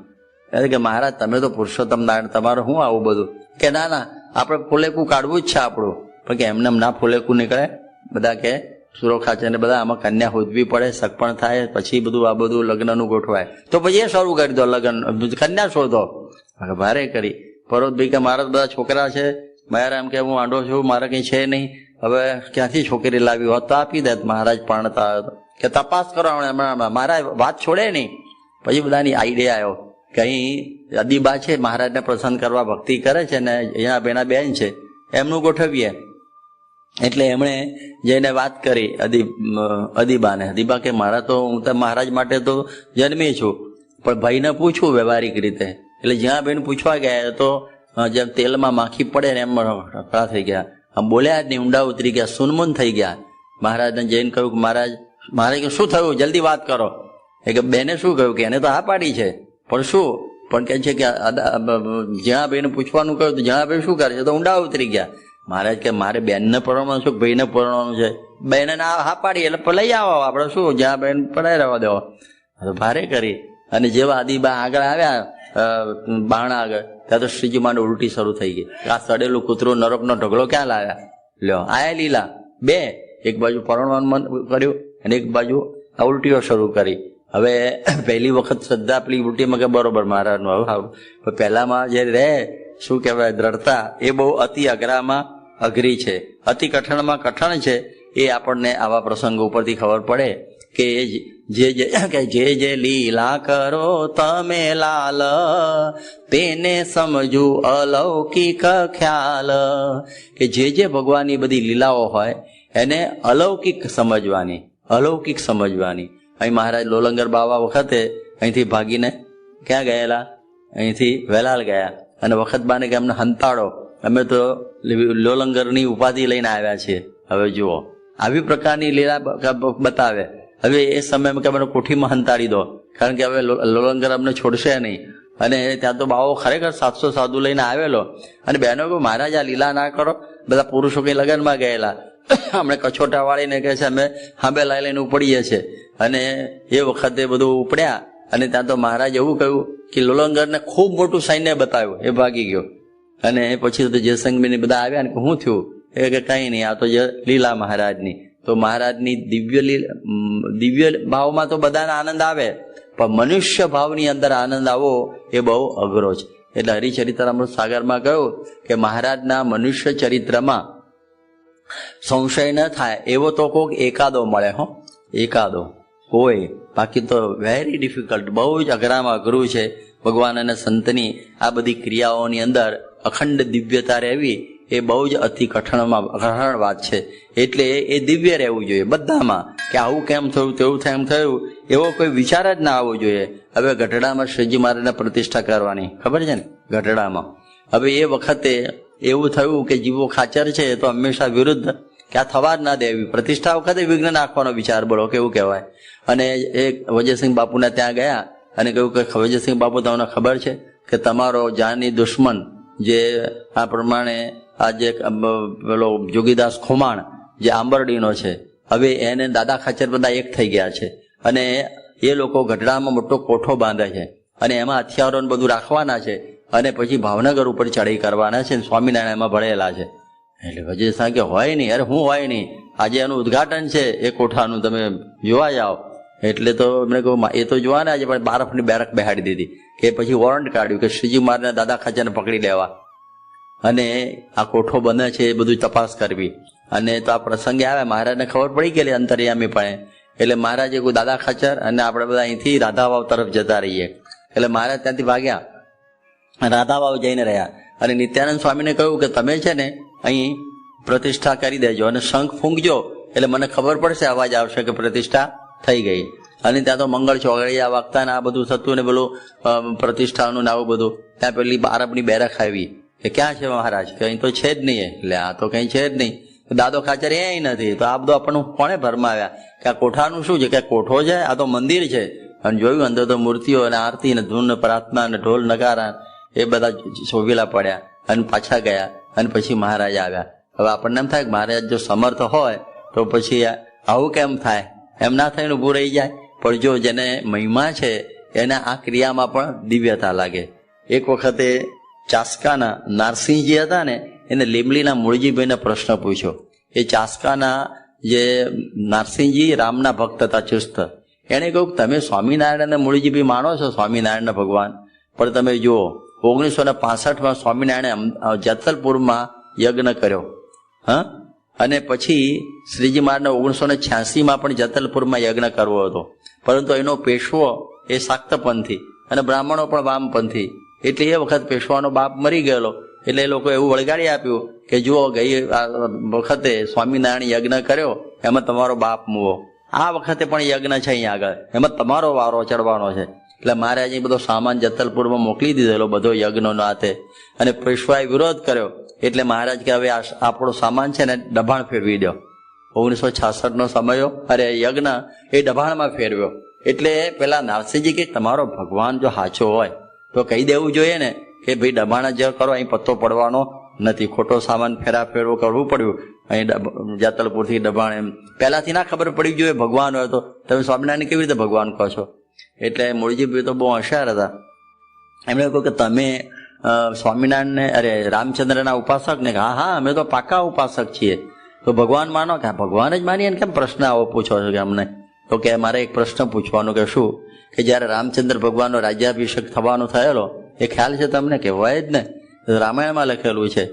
કે મહારાજ તમે તો પુરુષોત્તમ નારાયણ, તમારું શું આવું બધું? કે ના ના, આપણે ફૂલેકું કાઢવું જ છે આપણું. પણ કે એમને ના ફૂલેકું નીકળે. બધા કે સુરક્ષા છે ને બધા આમાં કન્યા હોદવી પડે, સગપણ થાય, પછી બધું આ બધું લગ્નનું ગોઠવાય. તો પછી એ શરૂ કરી દો લગ્ન, કન્યા શોધો. ભારે કરી પરોતભાઈ કે મારા બધા છોકરા છે, મારા એમ કે હું આંડો છું, મારે કઈ છે નહીં, હવે ક્યાંથી છોકરી લાવી હોત તો આપી દે. મહારાજ પરણતા આવ્યો તો કે તપાસ કરો. મારા વાત છોડે નહીં. પછી બધાની આઈડિયા આવ્યો કે અહીં અદીબા છે, મહારાજને પ્રસન્ન કરવા ભક્તિ કરે છે ને અહીંયા બેના બેન છે, એમનું ગોઠવીએ. એટલે એમણે જઈને વાત કરી અદીબાને. અદીબા કે મારા તો હું તો મહારાજ માટે તો જન્મી છું, પણ ભાઈને પૂછું વ્યવહારિક રીતે. એટલે જ્યાં બેન પૂછવા ગયા તો જેમ તેલમાં માખી પડે ને એમ રખડા થઈ ગયા. આમ બોલ્યા જ નહીં, ઊંડા ઉતરી ગયા, સુનમુન થઈ ગયા. મહારાજને જઈને કહ્યું કે મહારાજ શું થયું, જલ્દી વાત કરો. એ કે બેને શું કહ્યું? કે એને તો હા પાડી છે, પણ શું? પણ કે છે કે જ્યાં બેન પૂછવાનું કહ્યું તો જ્યાં બેન શું કરે છે? તો ઊંડા ઉતરી ગયા. મહારાજ કે મારે બેનને પરણવાનું છે, ભાઈને પરણવાનું છે? બેને ના હા પાડી એટલે લઈ આવો, આપણે શું જ્યાં બેન પડાઈ રહેવા દેવો. ભારે કરી. અને જેવા આદિબા આગળ આવ્યા બાણા આગળ, ત્યાં તો શ્રીજી માંડ ઉલટી શરૂ થઈ ગઈ. આ સડેલું કૂતરું નરકનો ઢગલો ક્યાં લાવ્યા? લ્યો આયા લીલા બે, એક બાજુ પરણવાનું મન કર્યું અને એક બાજુ ઉલટીઓ શરૂ કરી. હવે પહેલી વખત શ્રદ્ધા પેલી ઉલટીમાં કે બરોબર મહારાજનું હવે પહેલામાં જે રહે શું કહેવાય દ્રઢતા, એ બહુ અતિ અઘરામાં અઘરી છે, અતિ કઠણમાં કઠણ છે. એ આપણને આવા પ્રસંગો ઉપરથી ખબર પડે કે જે જે લીલા કરો તમે લાલ, તેને સમજુ અલૌકિક ખ્યાલ. કે જે ભગવાનની બધી લીલાઓ હોય એને અલૌકિક સમજવાની, અલૌકિક સમજવાની. અહીં મહારાજ લોલંગર બાવા વખતે અહીંથી ભાગીને ક્યાં ગયેલા? અહીંથી વેલાલ ગયા. અને વખત બાને કે અમને હંતાડો, અમે તો લોલંગરની ઉપાધિ લઈને આવ્યા છીએ. હવે જુઓ આવી પ્રકારની લીલા બતાવે. હવે એ સમયમાં કે મને કોઠીમાં હંતાડી દો, કારણ કે હવે લોલંગર અમને છોડશે નહીં. અને ત્યાં તો બાવો ખરેખર 700 સાધુ લઈને આવેલો. અને બહેનો કહ્યું મહારાજ આ લીલા ના કરો. બધા પુરુષો કઈ લગ્નમાં ગયેલા, અમને કછોટા વાળીને કહે છે અમે હાંબે લાઈ લઈને ઉપડીએ છીએ. અને એ વખતે બધું ઉપડ્યા. અને ત્યાં તો મહારાજ એવું કહ્યું કે લોલંગરને ખૂબ મોટું સૈન્ય બતાવ્યું, એ ભાગી ગયો. અને પછી તો જયસંગમી બધા આવ્યા ને શું થયું? એ કે કઈ નહીં, આ તો લીલા મહારાજની. તો મહારાજની દિવ્ય ભાવમાં તો બધાને આનંદ આવે, પણ મનુષ્ય ભાવની અંદર આનંદ આવો એ બહુ અઘરો છે. એટલે હરિચરિત્રામૃત સાગરમાં કહ્યું કે મહારાજના મનુષ્ય ચરિત્રમાં સંશય ન થાય એવો તો કોક એકાદો મળે. એકાદો કોઈ, બાકી તો વેરી ડિફિકલ્ટ, બહુ જ અઘરામાં અઘરું છે ભગવાન અને સંતની આ બધી ક્રિયાઓની અંદર અખંડ દિવ્યતા રહેવી એ બહુ જ અતિ કઠણ વાત છે. એટલે એ દિવ્ય રહેવું જોઈએ બધામાં, કે આવું કેમ થયું તેવું કેમ થયું એવો કોઈ વિચાર જ ના આવવો જોઈએ. હવે ગઢડામાં શ્રીજી મહારાજને પ્રતિષ્ઠા કરવાની ખબર છે ને, ગઢડામાં હવે એ વખતે એવું થયું કે જીવો ખાચર છે તો હંમેશા વિરુદ્ધ, કે આ થવા જ ના દેવી, પ્રતિષ્ઠા વખતે વિઘ્ન નાખવાનો વિચાર, બોલો કેવું કહેવાય. અને એક વજયસિંહ બાપુને ત્યાં ગયા અને કહ્યું કે વજયસિંહ બાપુ તમને ખબર છે કે તમારો જાની દુશ્મન જે આ પ્રમાણે આ જે પેલો જોગીદાસ ખુમાણ જે આંબરડીનો છે, હવે એને દાદા ખાચર બધા એક થઈ ગયા છે અને એ લોકો ગઢડામાં મોટો કોઠો બાંધે છે અને એમાં હથિયારો બધું રાખવાના છે અને પછી ભાવનગર ઉપર ચડાઈ કરવાના છે, સ્વામિનારાયણ એમાં ભળેલા છે. એટલે વજય સાહેબ કે હોય નહીં, અરે હું હોય નહીં, આજે એનું ઉદઘાટન છે એ કોઠાનું, તમે જોવા જાઓ. એટલે તો એમણે કહ્યું એ તો જોવાના છે, પણ બારફની બેરક બેહાડી દીધી, કે પછી વોરંટ કાઢ્યું કે શ્રીજી મહારાજના દાદા ખાચરને પકડી લેવા અને આ કોઠો બને છે એ બધું તપાસ કરવી. અને તો આ પ્રસંગે આવે, મહારાજને ખબર પડી ગયેલી અંતર્યામી પણ, એટલે મહારાજે કોઈ દાદા ખાચર અને આપણે બધા અહીંથી રાધાવાવ તરફ જતા રહીએ. એટલે મહારાજ ત્યાંથી ભાગ્યા, રાધાવાવ જઈને રહ્યા અને નિત્યાનંદ સ્વામીને કહ્યું કે તમે છે ને અહીં પ્રતિષ્ઠા કરી દેજો અને શંખ ફૂંકજો એટલે મને ખબર પડશે, અવાજ આવશે કે પ્રતિષ્ઠા થઈ ગઈ. અને ત્યાં તો મંગળ ચોગડિયા વાગતા ને આ બધું થતું ને પેલું પ્રતિષ્ઠાનું ને આવું બધું. ત્યાં પેલી અરબની બેરક આવી કે ક્યાં છે મહારાજ, કે અહીં તો છે જ નહીં. એટલે આ તો કંઈ છે જ નહીં, દાદો ખાચર એ નથી. તો આ બધું આપણને કોણે ભરમાવ્યા કે આ કોઠાનું શું છે, કે કોઠો છે, આ તો મંદિર છે. અને જોયું અંદર તો મૂર્તિઓ અને આરતી ને ધૂન પ્રાર્થના ને ઢોલ નગારા એ બધા શોભેલા પડ્યા અને પાછા ગયા. અને પછી મહારાજ આવ્યા. હવે આપણને એમ થાય કે મહારાજ જો સમર્થ હોય તો પછી આવું કેમ થાય, એમ ના થઈને ઊભું રહી જાય. પણ જો જેને મહિમા છે એને આ ક્રિયામાં પણ દિવ્યતા લાગે. એક વખતે ચાસ્કાના નારસિંહજી હતા ને, એને લીમલીના મૂળજીભાઈને પ્રશ્ન પૂછ્યો. એ ચાસ્કાના જે નારસિંહજી રામના ભક્ત હતા, ચુસ્ત. એણે કહ્યું તમે સ્વામિનારાયણ અને મૂળજીભાઈ માનો છો સ્વામિનારાયણ ભગવાન, પણ તમે જુઓ 1965માં સ્વામિનારાયણે જેતલપુરમાં યજ્ઞ કર્યો, હા, અને પછી શ્રીજી મહારાજને 1986માં પણ જેતલપુરમાં યજ્ઞ કરવો હતો. પરંતુ એનો પેશવો એ શાક્તપંથી અને બ્રાહ્મણો પણ વામપંથી. એટલે એ વખત પેશવાનો બાપ મરી ગયેલો એટલે એ લોકો એવું વળગાડી આપ્યું કે જુઓ ગઈ વખતે સ્વામિનારાયણ યજ્ઞ કર્યો એમાં તમારો બાપ મૂવો, આ વખતે પણ યજ્ઞ છે અહીંયા આગળ, એમાં તમારો વારો ચડવાનો છે. એટલે મહારાજે બધો સામાન જેતલપુરમાં મોકલી દીધેલો બધો યજ્ઞનો હાથે, અને પેશવાએ વિરોધ કર્યો. એટલે મહારાજ કે હવે આપણો સામાન છે ને દબાણ ફેરવી દો. 1966નો સમયો, અરે યજ્ઞ એ દબાણમાં ફેરવ્યો. એટલે પેલા નારસિંહજી કે તમારો ભગવાન જો સાચો હોય તો કહી દેવું જોઈએ ને કે ભાઈ દબાણ જ કરો, અહીં પત્તો પડવાનો નથી, ખોટો સામાન ફેરવો કરવું પડ્યું અહીં જેતલપુરથી દબાણ. એમ પહેલાથી ના ખબર પડી જોઈએ ભગવાન હોય તો તમે સ્વામિનારાયણ કેવી રીતે ભગવાન કહો છો. એટલે મૂળજીભાઈ તો બહુ હોશિયાર હતા. એમણે કહ્યું કે તમે સ્વામિનારાયણને, અરે રામચંદ્રના ઉપાસક ને? હા હા, અમે તો પાકા ઉપાસક છીએ. તો ભગવાન માનો? કે ભગવાન જ માનીએ ને, કેમ પ્રશ્ન આવો પૂછો છો કે અમને? તો કે મારે એક પ્રશ્ન પૂછવાનો, કે શું, કે જયારે રામચંદ્ર ભગવાનનો રાજ્યાભિષેક થવાનો થયેલો એ ખ્યાલ છે તમને? કે હોય જ ને, રામાયણમાં લખેલું છે.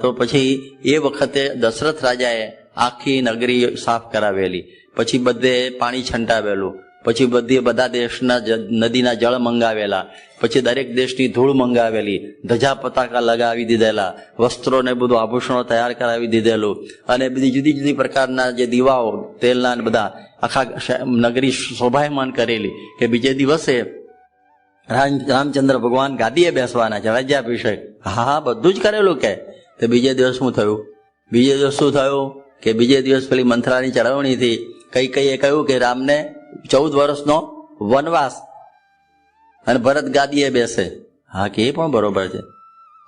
તો પછી એ વખતે દશરથ રાજાએ આખી નગરી સાફ કરાવેલી, પછી બધે પાણી છંટાવેલું, પછી બધા દેશના નદીના જળ મંગાવેલા, પછી દરેક દેશની ધૂળ મંગાવેલી, ધજા પતાકા લગાવી દીધેલા, વસ્ત્રોને બધું આભૂષણો તૈયાર કરાવી દીધેલું, અને બધી જુદી જુદી પ્રકારના જે દીવાઓ તેલના બધા આખા નગરી શોભાયમાન કરેલી, કે બીજે દિવસે રામચંદ્ર ભગવાન ગાદીએ બેસવાના છે, રાજ્યાભિષેક. હા, બધું જ કરેલું. કે તો બીજે દિવસ શું થયું? બીજે દિવસ શું થયું કે બીજે દિવસ પેલી મંથરાની ચળવણીથી કઈ કહ્યું કે રામને 14 વર્ષનો વનવાસ અને ભરત ગાદીએ બેસે. હા, કે એ પણ બરોબર છે.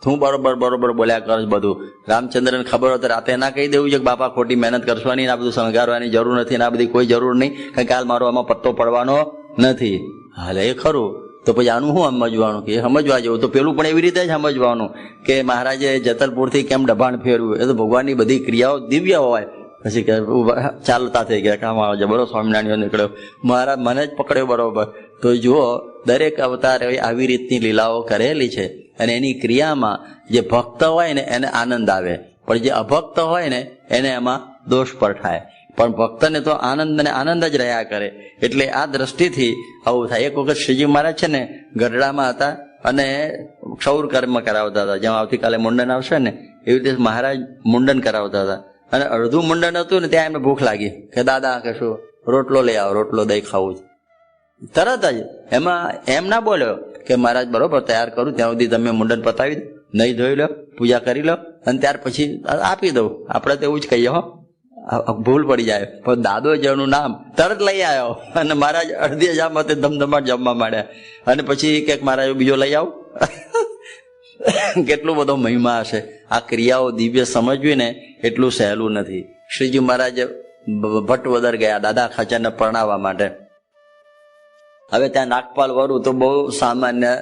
તું બરોબર બોલ્યા કર બધું. રામચંદ્રને ખબર હોય તો રાતે ના કહી દેવું છે કે બાપા ખોટી મહેનત કરશો નહીં, આ બધું શણગારવાની જરૂર નથી, આ બધી કોઈ જરૂર નહીં, કારણ કે હાલ મારો આમાં પત્તો પડવાનો નથી. હાલે એ ખરું. તો પછી આનું શું સમજવાનું? કે એ સમજવા જેવું તો પેલું પણ એવી રીતે જ સમજવાનું કે મહારાજે જેતલપુરથી કેમ દબાણ ફેરવ્યું. એ તો ભગવાનની બધી ક્રિયાઓ દિવ્ય હોય. પછી કે ચાલતા થઈ ગયા, કામ આવે છે, બરોબર સ્વામિનારાયણ નીકળ્યો, મહારાજ મને જ પકડ્યો, બરોબર. તો જુઓ, દરેક અવતારે આવી રીતની લીલાઓ કરેલી છે, અને એની ક્રિયામાં જે ભક્ત હોય ને એને આનંદ આવે, પણ જે અભક્ત હોય ને એને એમાં દોષ પર થાય. પણ ભક્તને તો આનંદ અને આનંદ જ રહ્યા કરે. એટલે આ દ્રષ્ટિથી આવું થાય. એક વખત શ્રીજી મહારાજ છે ને ગઢડામાં હતા અને ક્ષૌર કર્મ કરાવતા હતા. જેમ આવતીકાલે મુંડન આવશે ને એવી રીતે મહારાજ મુંડન કરાવતા હતા. અને અડધું મુંડન હતું ને ત્યાં એમને ભૂખ લાગી કે દાદા કે શું રોટલો લઈ આવો, રોટલો દહીં ખાવું છે. તરત જ એમાં એમ ના બોલ્યો કે મહારાજ બરોબર તૈયાર કરું, ત્યાં સુધી તમે મુંડન પતાવી દો, નહીં ધોઈ લો, પૂજા કરી લો અને ત્યાર પછી આપી દઉં. આપણે તો એવું જ કહીએ હો, ભૂલ પડી જાય. પણ દાદો જેનું નામ તરત લઈ આવ્યો અને મહારાજ અડધી હજામતે ધમધમાટ જમવા માંડ્યા. અને પછી કે મહારાજ બીજો લઈ આવો. કેટલો બધો મહિમા હશે. આ ક્રિયાઓ દિવ્ય સમજવી ને એટલું સહેલું નથી. શ્રીજી મહારાજ ભટ્ટવદર ગયા દાદા ખાચરને પરણાવવા માટે. હવે ત્યાં નાગપાલ વરુ તો બહુ સામાન્ય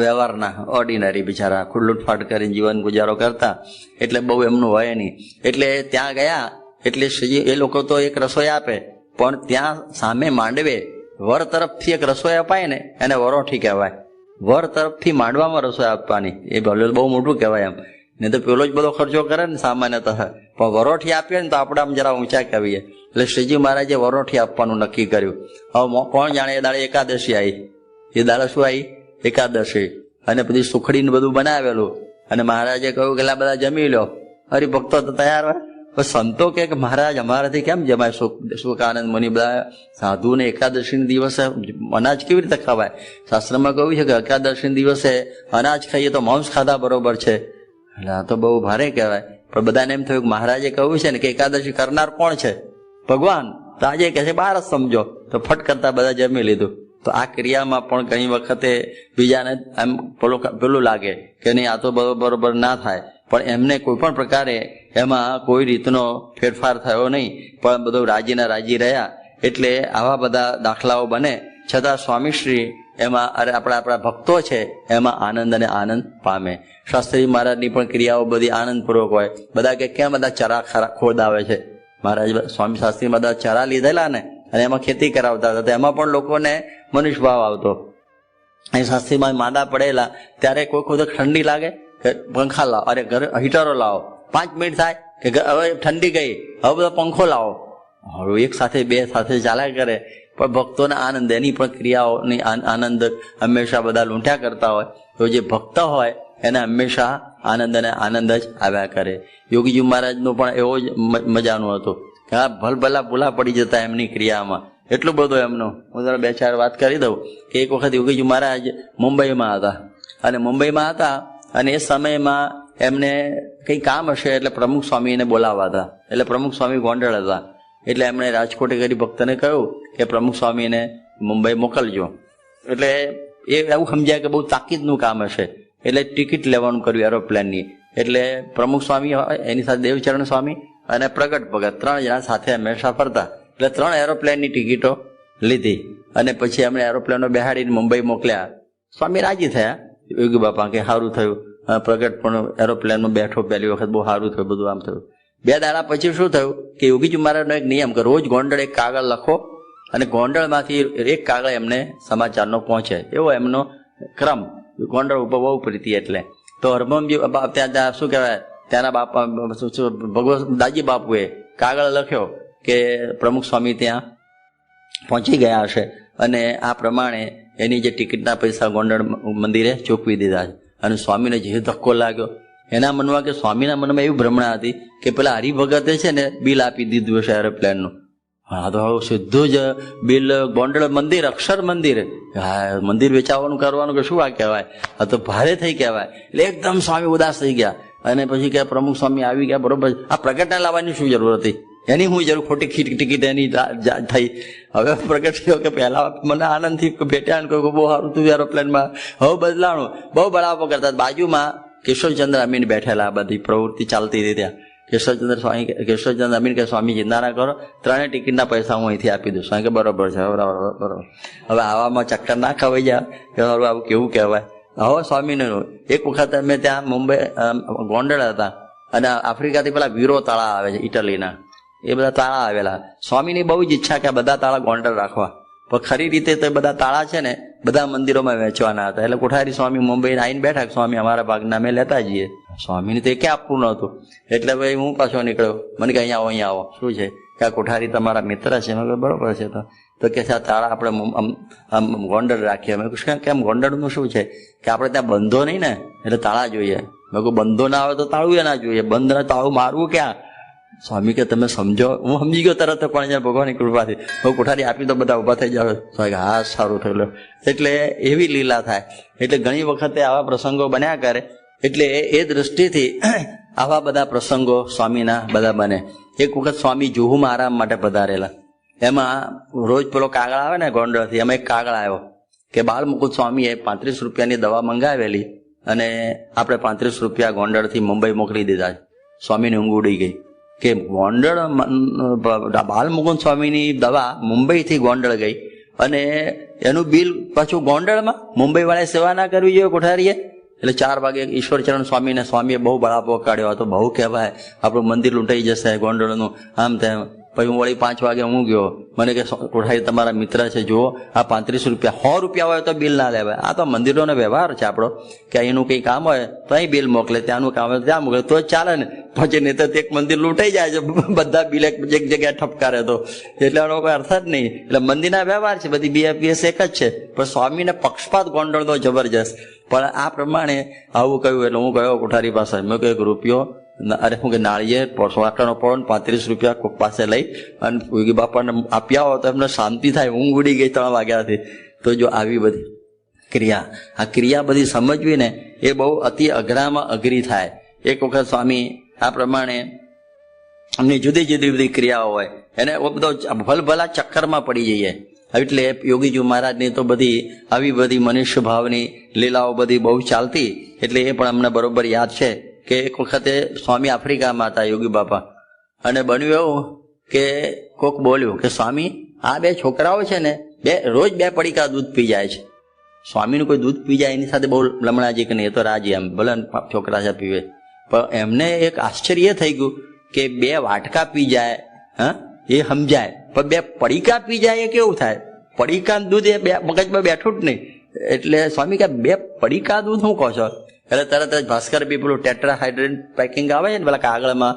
વ્યવહારના ઓર્ડિનરી બિચારા લૂંટફાટ કરીને જીવન ગુજારો કરતા, એટલે બહુ એમનું હોય નહીં. એટલે ત્યાં ગયા એટલે શ્રીજી એ લોકો તો એક રસોઈ આપે, પણ ત્યાં સામે માંડવે વર તરફથી એક રસોઈ અપાય ને એને વરોઠી કહેવાય. વર તરફથી માંડવામાં રસોઈ આપવાની એ બહુ મોટું કહેવાય એમ. નહીં તો પેલો જ બધો ખર્ચો કરે ને સામાન્યતઃ, પણ વરોઠી આપીએ ને તો આપણે આમ જરા ઊંચા કહીએ. એટલે શ્રીજી મહારાજે વરોઠી આપવાનું નક્કી કર્યું. હવે કોણ જાણે એ દાડે એકાદશી આવી. એ દાડે શું આવી? એકાદશી. અને પછી સુખડીને બધું બનાવેલું. અને મહારાજે કહ્યું કે બધા જમી લો. હરિભક્તો તો તૈયાર હોય. પણ સંતો કે મહારાજ અમારાથી કેમ જમાય? સુખાનંદ મુનિ બધા સાધુને એકાદશી દિવસે અનાજ કેવી રીતે ખવાય? શાસ્ત્રમાં કહ્યું છે કે એકાદશી દિવસે અનાજ ખાઈએ તો માંસ ખાધા બરોબર છે. એટલે આ તો બહુ ભારે કહેવાય. પણ બધાને એમ થયું કે મહારાજે કહ્યું છે ને કે એકાદશી કરનાર કોણ છે? ભગવાન. તો આજે કહે છે બાર જ સમજો. તો ફટ કરતા બધા જમી લીધું. તો આ ક્રિયામાં પણ ઘણી વખતે બીજાને એમ પેલું લાગે કે નહીં આ તો બરોબર ના થાય. પણ એમને કોઈ પણ પ્રકારે એમાં કોઈ રીતનો ફેરફાર થયો નહીં, પણ બધું રાજીના રાજી રહ્યા. એટલે આવા બધા દાખલાઓ બને છતાં સ્વામીશ્રી એમાં આપણા ભક્તો છે એમાં આનંદ અને આનંદ પામે. શાસ્ત્રી મહારાજની પણ ક્રિયાઓ બધી આનંદપૂર્વક હોય. બધા કે કેમ બધા ચરા ખોદાવે છે? મહારાજ સ્વામી શાસ્ત્રી બધા ચરા લીધેલા ને અને એમાં ખેતી કરાવતા હતા. એમાં પણ લોકોને મનુષ્ય ભાવ આવતો. અહીં શાસ્ત્રીમાં માંદા પડેલા ત્યારે કોઈ ખુદ ઠંડી લાગે કે પંખા લાવો, અરે ઘરે હીટરો લાવો. 5 મિનિટ થાય કે હવે ઠંડી ગઈ, હવે બધો પંખો લાવો. હવે એક સાથે બે સાથે ચાલ્યા કરે. પણ ભક્તોને આનંદ, એની પણ ક્રિયાઓની આનંદ હંમેશા બધા લૂંટ્યા કરતા હોય. તો જે ભક્ત હોય એને હંમેશા આનંદ અને આનંદ જ આવ્યા કરે. યોગીજી મહારાજનું પણ એવો જ મજાનું હતું કે આ ભલભલા ભૂલા પડી જતા એમની ક્રિયામાં. એટલું બધું એમનું. હું જરા 2-4 વાત કરી દઉં કે એક વખત યોગીજી મહારાજ મુંબઈમાં હતા. અને મુંબઈમાં હતા અને એ સમયમાં એમને કંઈ કામ હશે એટલે પ્રમુખ સ્વામીને બોલાવવા હતા. એટલે પ્રમુખ સ્વામી ગોંડલ હતા. એટલે એમણે રાજકોટે કરી ભક્તને કહ્યું કે પ્રમુખ સ્વામીને મુંબઈ મોકલજો. એટલે એ એવું સમજ્યા કે બહુ તાકીદનું કામ હશે. એટલે ટિકિટ લેવાનું કર્યું એરોપ્લેનની. એટલે પ્રમુખ સ્વામી હોય એની સાથે દેવચરણ સ્વામી અને પ્રગટ ભગત 3 જણા સાથે હંમેશા ફરતા. એટલે 3 એરોપ્લેનની ટિકિટો લીધી અને પછી એમણે એરોપ્લેનો બેહાડીને મુંબઈ મોકલ્યા. સ્વામી રાજી થયા. યોગી બાપા કે સારું થયું. પ્રગટ પણ એરોપ્લેનમાં બેઠો પહેલી વખત, બહુ સારું થયું, બધું આમ થયું. 2 દાડા પછી શું થયું કે યોગીજી મહારાજનો એક નિયમ કે રોજ ગોંડલ એક કાગળ લખો અને ગોંડલમાંથી એક કાગળ એમને સમાચારનો પહોંચે, એવો એમનો ક્રમ. ગોંડલ ઉપર બહુ પ્રીતિ. એટલે તો હરમમજી ત્યાં શું કહેવાય, ત્યાંના બાપા ભગવત દાજી બાપુએ કાગળ લખ્યો કે પ્રમુખ સ્વામી ત્યાં પહોંચી ગયા હશે અને આ પ્રમાણે એની જે ટિકિટના પૈસા ગોંડલ મંદિરે ચૂકવી દીધા છે. અને સ્વામીને જે ધક્કો લાગ્યો એના મનમાં, કે સ્વામીના મનમાં એવી ભ્રમણા હતી કે પેલા હરિભગતે છે ને બિલ આપી દીધું હશે એરોપ્લેનનું. હા તો સીધું જ બિલ ગોંડલ મંદિર, અક્ષર મંદિર, હા મંદિર વેચાવાનું કરવાનું કે શું આ કહેવાય? આ તો ભારે થઈ કહેવાય. એટલે એકદમ સ્વામી ઉદાસ થઈ ગયા. અને પછી કે પ્રમુખ સ્વામી આવી ગયા, બરોબર, આ પ્રગટને લાવવાની શું જરૂર હતી? એની હું જરૂર, ખોટી ટિકિટ એની થઈ. હવે પ્રગટ થયો કે પહેલા મને આનંદથી ભેટ્યા ને કહ્યું બહુ સારું તું એરોપ્લેનમાં, હવે બદલાણું. બહુ બળાવો કરતા. બાજુમાં કેશવચંદ્ર અમીન બેઠેલા, બધી પ્રવૃત્તિ ચાલતી હતી ત્યાં. કેશવચંદ્ર અમીન કે સ્વામી ચિંતા ના કરો, 3 ટિકિટના પૈસા હું અહીંથી આપી દઉં. સ્વામી કે બરોબર છે, બરોબર. હવે આવામાં ચક્કર ના ખવાઈ જાય કે આવું કેવું કહેવાય. હવે સ્વામીનું એક વખત અમે ત્યાં મુંબઈ ગોંડલ હતા અને આફ્રિકાથી પેલા વીરો તાળા આવે છે ઇટલીના, એ બધા તાળા આવેલા. સ્વામીની બહુ જ ઈચ્છા કે બધા તાળા ગોંડલ રાખવા, પણ ખરી રીતે તો બધા તાળા છે ને બધા મંદિરોમાં વેચવાના હતા. એટલે કોઠારી સ્વામી મુંબઈ આવીને બેઠા, સ્વામી અમારા ભાગના અમે લેતા જઈએ. સ્વામીને તો એ ક્યાં આપવું નહોતું. એટલે ભાઈ હું પાછો નીકળ્યો. મને કે અહીંયા આવો શું છે કે આ કોઠારી તમારા મિત્ર છે. મેં કહ્યું બરોબર છે. તો કે આ તાળા આપણે આમ ગોંડલ રાખીએ. મેં કહ્યું કેમ ગોંડલનું શું છે કે આપણે ત્યાં બંધો નહીં ને એટલે તાળા જોઈએ. મેં કહ્યું બંધો ના આવે તો તાળું એ ના જોઈએ. બંધ ને તાળું મારવું ક્યાં? સ્વામી કે તમે સમજો. હું સમજી ગયો તરત, પણ અહીંયા ભગવાનની કૃપાથી હું કોઠારી આપી તો બધા ઉભા થઈ જાવ. સ્વામી હા સારું થયેલું. એટલે એવી લીલા થાય. એટલે ઘણી વખતે આવા પ્રસંગો બન્યા કરે. એટલે એ દ્રષ્ટિથી આવા બધા પ્રસંગો સ્વામીના બધા બને. એક વખત સ્વામી જુહુમાં આરામ માટે પધારેલા. એમાં રોજ પેલો કાગળ આવે ને ગોંડલથી, એમાં એક કાગળ આવ્યો કે બાળ મુકુદ સ્વામીએ 35 રૂપિયાની દવા મંગાવેલી અને આપણે 35 રૂપિયા ગોંડલથી મુંબઈ મોકલી દીધા. સ્વામીની ઊંઘ ઉડી ગઈ કે ગોંડલ બાળ મુકુદ સ્વામીની દવા મુંબઈથી ગોંડલ ગઈ અને એનું બિલ પાછું ગોંડલમાં. મુંબઈ વાળાએ સેવા ના કરવી જોઈએ કોઠારીએ. એટલે 4 વાગે ઈશ્વરચરણ સ્વામીને સ્વામીએ બહુ બળાપો કાઢ્યો હતો. બહુ કહેવાય આપણું મંદિર લૂંટાઈ જશે ગોંડલનું આમ તેમ. પછી હું વળી 5 વાગે હું ગયો. મને કે કોઠારી તમારા મિત્ર છે, જુઓ આ 35 રૂપિયા 100 રૂપિયા હોય તો બિલ ના લેવાય. આ તો મંદિરોનો વ્યવહાર છે આપણો કે અહીંનું કંઈ કામ હોય તો અહીં બિલ મોકલે, ત્યાંનું કામ હોય ત્યાં મોકલે તો ચાલે ને. પછી નહીં તો એક મંદિર લૂંટાઈ જાય છે, બધા બિલ એક જગ્યાએ ઠપકારે તો. એટલે એનો કોઈ અર્થ જ નહીં. એટલે મંદિરના વ્યવહાર છે, બધી બીએપીએસ એક જ છે. પણ સ્વામીને પક્ષપાત ગોંડલનો જબરજસ્ત. પણ આ પ્રમાણે આવું કહ્યું એટલે હું ગયો કોઠારી પાસે. મેં કહ્યું 1 રૂપિયો અરે હું કે નાળિયેર સોનાનો પડો 35 રૂપિયા કોક પાસે લઈ અને યોગી બાપાને આપ્યા હો તો એમને શાંતિ થાય. ઊંઘ ઉડી ગઈ 3 વાગ્યાથી. તો જો આવી બધી ક્રિયા, આ ક્રિયા બધી સમજવી ને એ બહુ અતિ અઘરામાં અઘરી થાય. એક વખત સ્વામી આ પ્રમાણે એમની જુદી જુદી બધી ક્રિયાઓ હોય એને બધો ભલભલા ચક્કરમાં પડી જઈએ. એટલે યોગીજી મહારાજની તો બધી આવી બધી મનુષ્ય ભાવની લીલાઓ બધી બહુ ચાલતી. એટલે એ પણ અમને બરોબર યાદ છે કે એક વખતે સ્વામી આફ્રિકામાં હતા યોગી બાપા, અને બન્યું એવું કે કોક બોલ્યું કે સ્વામી આ 2 છોકરાઓ છે ને રોજ 2 પડીકા દૂધ પી જાય છે. સ્વામીનું કોઈ દૂધ પી જાય એની સાથે બહુ લમણાજી કે નહીં, એ તો રાજી એમ ભલે છોકરા છે પીવે. પણ એમને એક આશ્ચર્ય થઈ ગયું કે 2 વાટકા પી જાય હા એ સમજાય, પણ 2 પડીકા પી જાય એ કેવું થાય? પડીકા દૂધ એ મગજમાં બેઠું જ નહીં. એટલે સ્વામી કે 2 પડીકા દૂધ શું કહો છો? એટલે તરત જ ભાસ્કર બી પેલું ટેટ્રાહાઇડ્રેટ પેકિંગ આવે છે ને પેલા કાગળમાં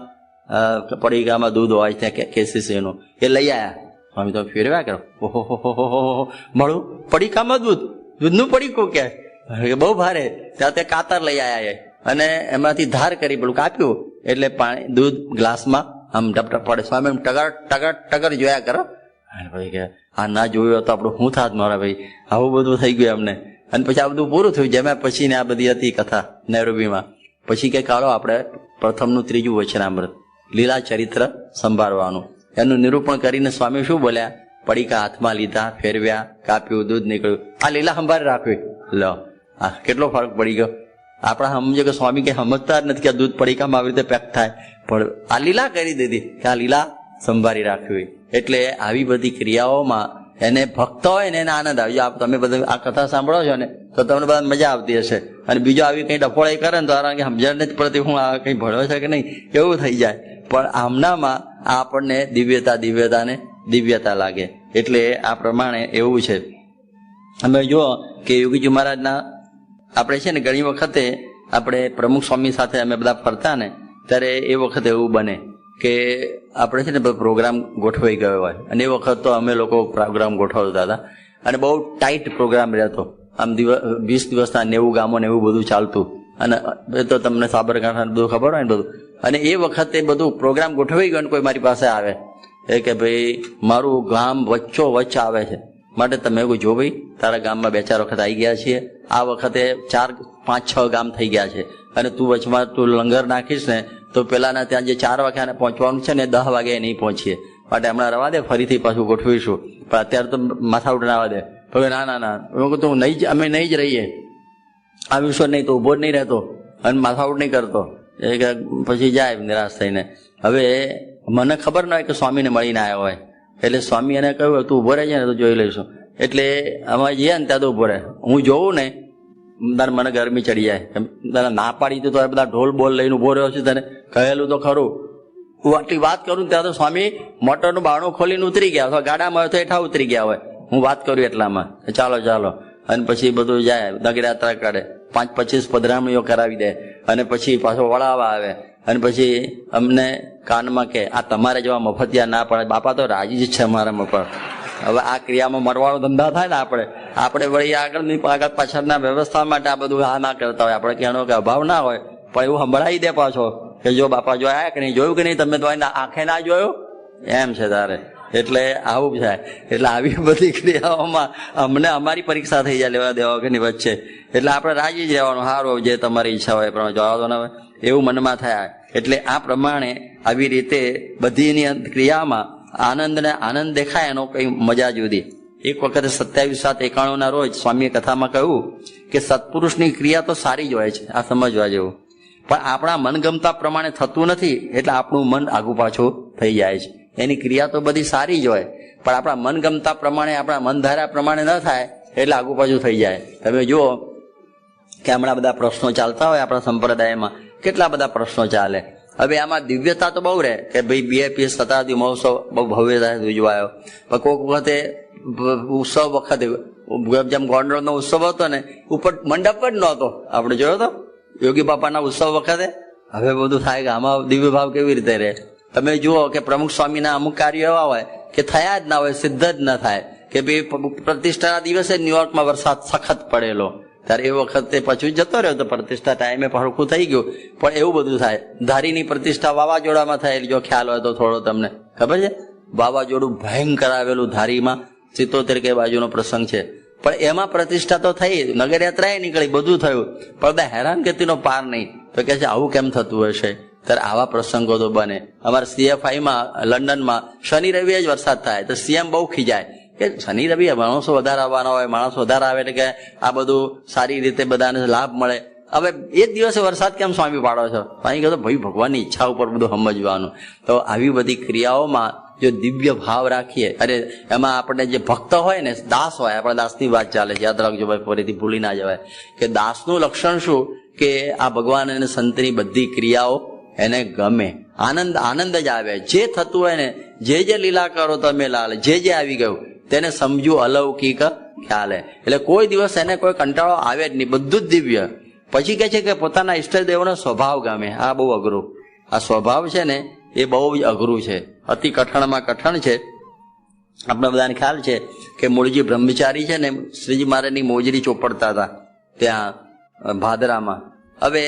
પડીકામાં દૂધ હોય ત્યાં કેસીસીનું, એ લઈ આવ્યા. સ્વામી તો ફેરવ્યા કરો, ઓહો મળું પડીકામાં દૂધનું પડીકું કે બહુ ભારે. ત્યાં તે કાતર લઈ આવ્યા અને એમાંથી ધાર કરી પેલું કાપ્યું એટલે પાણી દૂધ ગ્લાસમાં આમ ટપટપ પડે. સ્વામી એમ ટગર ટગર ટગર જોયા કરો. ભાઈ કે આ ના જોયું તો આપણું શું થાત મારા ભાઈ, આવું બધું થઈ ગયું એમને. અને પછી આ બધું પૂરું થયું. જેમાં પછી ને આ બધી હતી કથા નૈરોબીમાં. પછી કે કાઢો આપણે પ્રથમનું 3જું વચનામૃત લીલા ચરિત્ર સંભાળવાનું. એનું નિરૂપણ કરીને સ્વામી શું બોલ્યા? પડીકા હાથમાં લીધા, ફેરવ્યા, કાપ્યું, દૂધ નીકળ્યું. આ લીલા સંભાળી રાખવી. લો હા કેટલો ફરક પડી ગયો. આપણા સમજો કે સ્વામી કઈ સમજતા જ નથી કે દૂધ પડીકામાં આવી રીતે પેક થાય, પણ આ લીલા કરી દીધી કે આ લીલા સંભાળી રાખવી. એટલે આવી બધી ક્રિયાઓમાં એને ભક્ત હોય ને એને આનંદ આવે. જો તમે બધા આ કથા સાંભળો છો ને તો તમને બધા મજા આવતી હશે. અને બીજો આવી કઈ ડફોળાઈ કરે ને તો સમજણ નથી પડતી હું આ કઈ ભણ્યો છે કે નહીં એવું થઈ જાય. પણ આમનામાં આપણને દિવ્યતા લાગે. એટલે આ પ્રમાણે એવું છે. અમે જુઓ કે યોગીજી મહારાજના આપણે છે ને ઘણી વખતે આપણે પ્રમુખ સ્વામી સાથે અમે બધા ફરતા ને ત્યારે એ વખતે એવું બને કે આપણે છે ને પ્રોગ્રામ ગોઠવાઈ ગયો હોય અને એ વખત તો અમે લોકો પ્રોગ્રામ ગોઠવતા હતા અને બહુ ટાઈટ પ્રોગ્રામ રહેતો. આમ 20 દિવસના 90 ગામો ને એવું બધું ચાલતું. અને એ તો તમને સાબરકાંઠા બધું ખબર હોય ને બધું. અને એ વખતે બધું પ્રોગ્રામ ગોઠવાઈ ગયો અને કોઈ મારી પાસે આવે એ કે ભાઈ મારું ગામ વચ્ચો વચ્ચ આવે છે માટે તમે એવું જો ભાઈ તારા ગામમાં 2-4 વખત આવી ગયા છીએ, આ વખતે 4, 5, 6 ગામ થઈ ગયા છે અને તું વચમાં તું લંગર નાખીશ ને તો પેલાના ત્યાં જે 4 વાગ્યાને પહોંચવાનું છે ને 10 વાગે નહીં પહોંચીએ માટે હમણાં રવા દે, ફરીથી પાછું ગોઠવીશું. પણ અત્યારે તો માથા ઉઠાવવા દે. હવે ના તો અમે નહીં જ રહીએ, આવીશું નહીં તો ઉભો જ નહીં રહેતો અને માથાઉટ નહીં કરતો. એ કે પછી જાય નિરાશ થઈને. હવે મને ખબર ન હોય કે સ્વામીને મળીને આવ્યો હોય એટલે સ્વામી એને કહ્યું તું ઉભો રહે છે ને તો જોઈ લઈશું. એટલે અમે જઈએ ને ત્યાં તો ઉભો રહે. હું જોઉં ને તારે મને ગરમી ચડી જાય. તને ના પાડી તો બધા ઢોલ બોલ લઈને ઉભો રહ્યો છે, તને કહેલું તો ખરું. હું આટલી વાત કરું ત્યાં તો સ્વામી મોટરનું બારણું ખોલીને ઉતરી ગયા અથવા ગાડામાં હોય તો હેઠા ઉતરી ગયા હોય. હું વાત કરું એટલામાં ચાલો અને પછી બધું જાય દગયાત્રા કરે, 5-25 પધરામણીઓ કરાવી દે અને પછી પાછો વળાવવા આવે અને પછી અમને કાનમાં કે આ તમારે જેવા મફતિયા ના પડે, બાપા તો રાજી જ છે અમારા પર. હવે આ ક્રિયામાં મરવાનો ધંધા થાય ને આપણે વળી આગળ પાછળના વ્યવસ્થા માટે આ બધું આ ના કરતા હોય. આપણે કહેવાનો કે અભાવ ના હોય, પણ એવું સંભળાવી દે પાછો કે જો બાપા જોયા કે નહીં, જોયું કે નહીં, તમે તો આંખે ના જોયું એમ છે તારે. એટલે આવું થાય. એટલે આવી બધી ક્રિયાઓમાં અમને અમારી પરીક્ષા થઈ જાય લેવા દેવા વગરની વચ્ચે. એટલે આપણે રાજી જ રહેવાનું, સારું જે તમારી ઈચ્છા હોય પણ જવા દો ને હવે, એવું મનમાં થાય. એટલે આ પ્રમાણે આવી રીતે બધીની ક્રિયામાં આનંદ ને આનંદ દેખાય, એનો કઈ મજા જુદી. એક વખતે 27/7/91 ના રોજ સ્વામીએ કથામાં કહ્યું કે સત્પુરુષની ક્રિયા તો સારી જ હોય છે, આ સમજવા જેવું, પણ આપણા મનગમતા પ્રમાણે થતું નથી. એટલે આપણું મન આગુ પાછું થઈ જાય છે. એની ક્રિયા તો બધી સારી જ હોય, પણ આપણા મનગમતા પ્રમાણે, આપણા મન ધાર્યા પ્રમાણે ન થાય એટલે આગુ પાછું થઈ જાય. તમે જુઓ કે હમણાં બધા પ્રશ્નો ચાલતા હોય આપણા સંપ્રદાયમાં, કેટલા બધા પ્રશ્નો ચાલે. હવે આમાં દિવ્યતા તો બહુ રહે કે ભાઈ BAPS શતાબ્દી મહોત્સવ બહુ ભવ્યતાથી ઉજવાયો, પણ કોઈક વખતે ઉત્સવ વખતે જેમ ગોંડલનો ઉત્સવ હતો ને, ઉપર મંડપ જ નહોતો. આપણે જોયો તો યોગી બાપાના ઉત્સવ વખતે. હવે બધું થાય કે આમાં દિવ્ય ભાવ કેવી રીતે રહે. તમે જુઓ કે પ્રમુખ સ્વામીના અમુક કાર્યો એવા હોય કે થયા જ ના હોય, સિદ્ધ જ ન થાય. કે ભાઈ પ્રતિષ્ઠાના દિવસે ન્યુયોર્કમાં વરસાદ સખત પડેલો, ત્યારે એ વખતે પછી જતો રહ્યો તો પ્રતિષ્ઠા ટાઈમે હરખું થઈ ગયું. પણ એવું બધું થાય. ધારીની પ્રતિષ્ઠા વાવાઝોડામાં થયેલી, જો ખ્યાલ હોય તો થોડો તમને ખબર છે. વાવાઝોડું ભયંકર આવેલું ધારીમાં, 77 કે બાજુનો પ્રસંગ છે. પણ એમાં પ્રતિષ્ઠા તો થઈ, નગરયાત્રા નીકળી, બધું થયું, પણ બધા હેરાનગતિનો પાર નહીં. તો કે છે આવું કેમ થતું હશે? ત્યારે આવા પ્રસંગો તો બને. અમારા CFIમાં લંડનમાં શનિ રવિએ જ વરસાદ થાય તો CM બહુ ખીજાય કે શનિ રવિ માણસો વધારે આવવાના હોય, માણસો વધારે આવે એટલે કે આ બધું સારી રીતે બધાને લાભ મળે. હવે એ જ દિવસે વરસાદ કેમ સ્વામી પાડો છો? સ્વામી કહે ભાઈ ભગવાનની ઈચ્છા ઉપર બધું સમજવાનું. તો આવી બધી ક્રિયાઓમાં જો દિવ્ય ભાવ રાખીએ, અરે એમાં આપણે જે ભક્ત હોય ને, દાસ હોય, આપણા દાસની વાત ચાલે છે, યાદ રાખજો ભાઈ, ફરીથી ભૂલી ના જવાય કે દાસનું લક્ષણ શું કે આ ભગવાન અને સંતની બધી ક્રિયાઓ એને ગમે, આનંદ જ આવે. જે થતું હોય ને, જે લીલા કરો તમે લાલ, જે આવી ગયું તેને સમજવું અલૌકિક ખ્યાલે. એટલે કોઈ દિવસ એને કોઈ કંટાળો આવે જ નહીં, બધું જ દિવ્ય. પછી કહે છે કે પોતાના ઈષ્ટદેવનો સ્વભાવ ગમે. આ બહુ અઘરું, આ સ્વભાવ છે ને એ બહુ જ અઘરું છે, અતિ કઠણમાં કઠણ છે. આપણે બધાને ખ્યાલ છે કે મૂળજી બ્રહ્મચારી છે ને, શ્રીજી મહારાજની મોજરી ચોપડતા હતા ત્યાં ભાદરામાં. હવે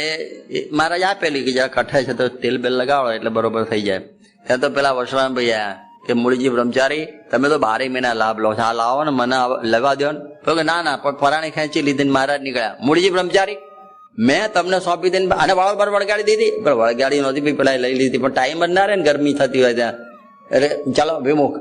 મહારાજ આપેલી કે જરા કઠે છે તો તેલ બેલ લગાવો એટલે બરોબર થઈ જાય. ત્યાં તો પેલા વસરામ ભાઈ આયા કે મૂળજી બ્રહ્મચારી તમે તો 12 મહિના લાભ લો છો, આ લાવો ને મને લેવા દો ને. તો કે ના પણ ફરાણી ખેંચી લીધી. મહારાજ નીકળ્યા, મૂળજી બ્રહ્મચારી મેં તમને સોંપી દઈને આને બરાબર વળગાડી દીધી, પણ વળગાડી નહોતી, પેલા લઈ લીધી, પણ ટાઈમ જ ના રહે ને, ગરમી થતી હોય ત્યાં. એટલે ચાલો વિમુખ,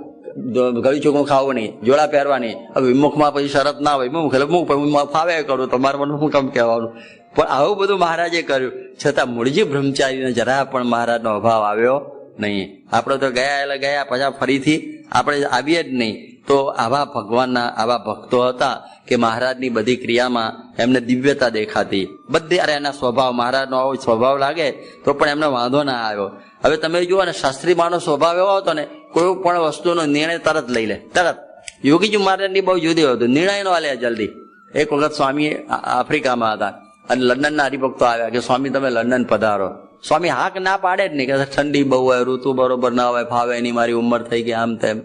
ગળી ચોખ્ખું ખાવું નહીં, જોડા પહેરવાની. હવે વિમુખમાં પછી શરત ના હોય, વિમુખ એટલે હું ફાવે કરું, તમારે મને શું કામ કહેવાનું. પણ આવું બધું મહારાજે કર્યું, છતાં મૂળજી બ્રહ્મચારીને જરા પણ મહારાજનો અભાવ આવ્યો નહીં. આપણે તો ગયા એટલે ગયા, પછી ફરીથી આપણે આવીએ જ નહીં. તો આવા ભગવાનના આવા ભક્તો હતા કે મહારાજની બધી ક્રિયામાં એમને દિવ્યતા દેખાતી બધી. અરે એના સ્વભાવ, મહારાજનો આવો સ્વભાવ લાગે તો પણ એમને વાંધો ના આવ્યો. હવે તમે જુઓ ને, શાસ્ત્રીમાનો સ્વભાવ એવો હતો ને, કોઈ પણ વસ્તુનો નિર્ણય તરત લઈ લે, તરત. યોગીજી મહારાજની બહુ જુદી હતું, નિર્ણય નો લે જલ્દી. એક વખત સ્વામી આફ્રિકામાં હતા અને લંડનના હરિભક્તો આવ્યા કે સ્વામી તમે લંડન પધારો. સ્વામી હાક ના પાડે જ નહીં, કે ઠંડી બહુ હોય, ઋતુ બરોબર ના હોય, ફાવે નહીં, મારી ઉંમર થઈ ગઈ, આમ તેમ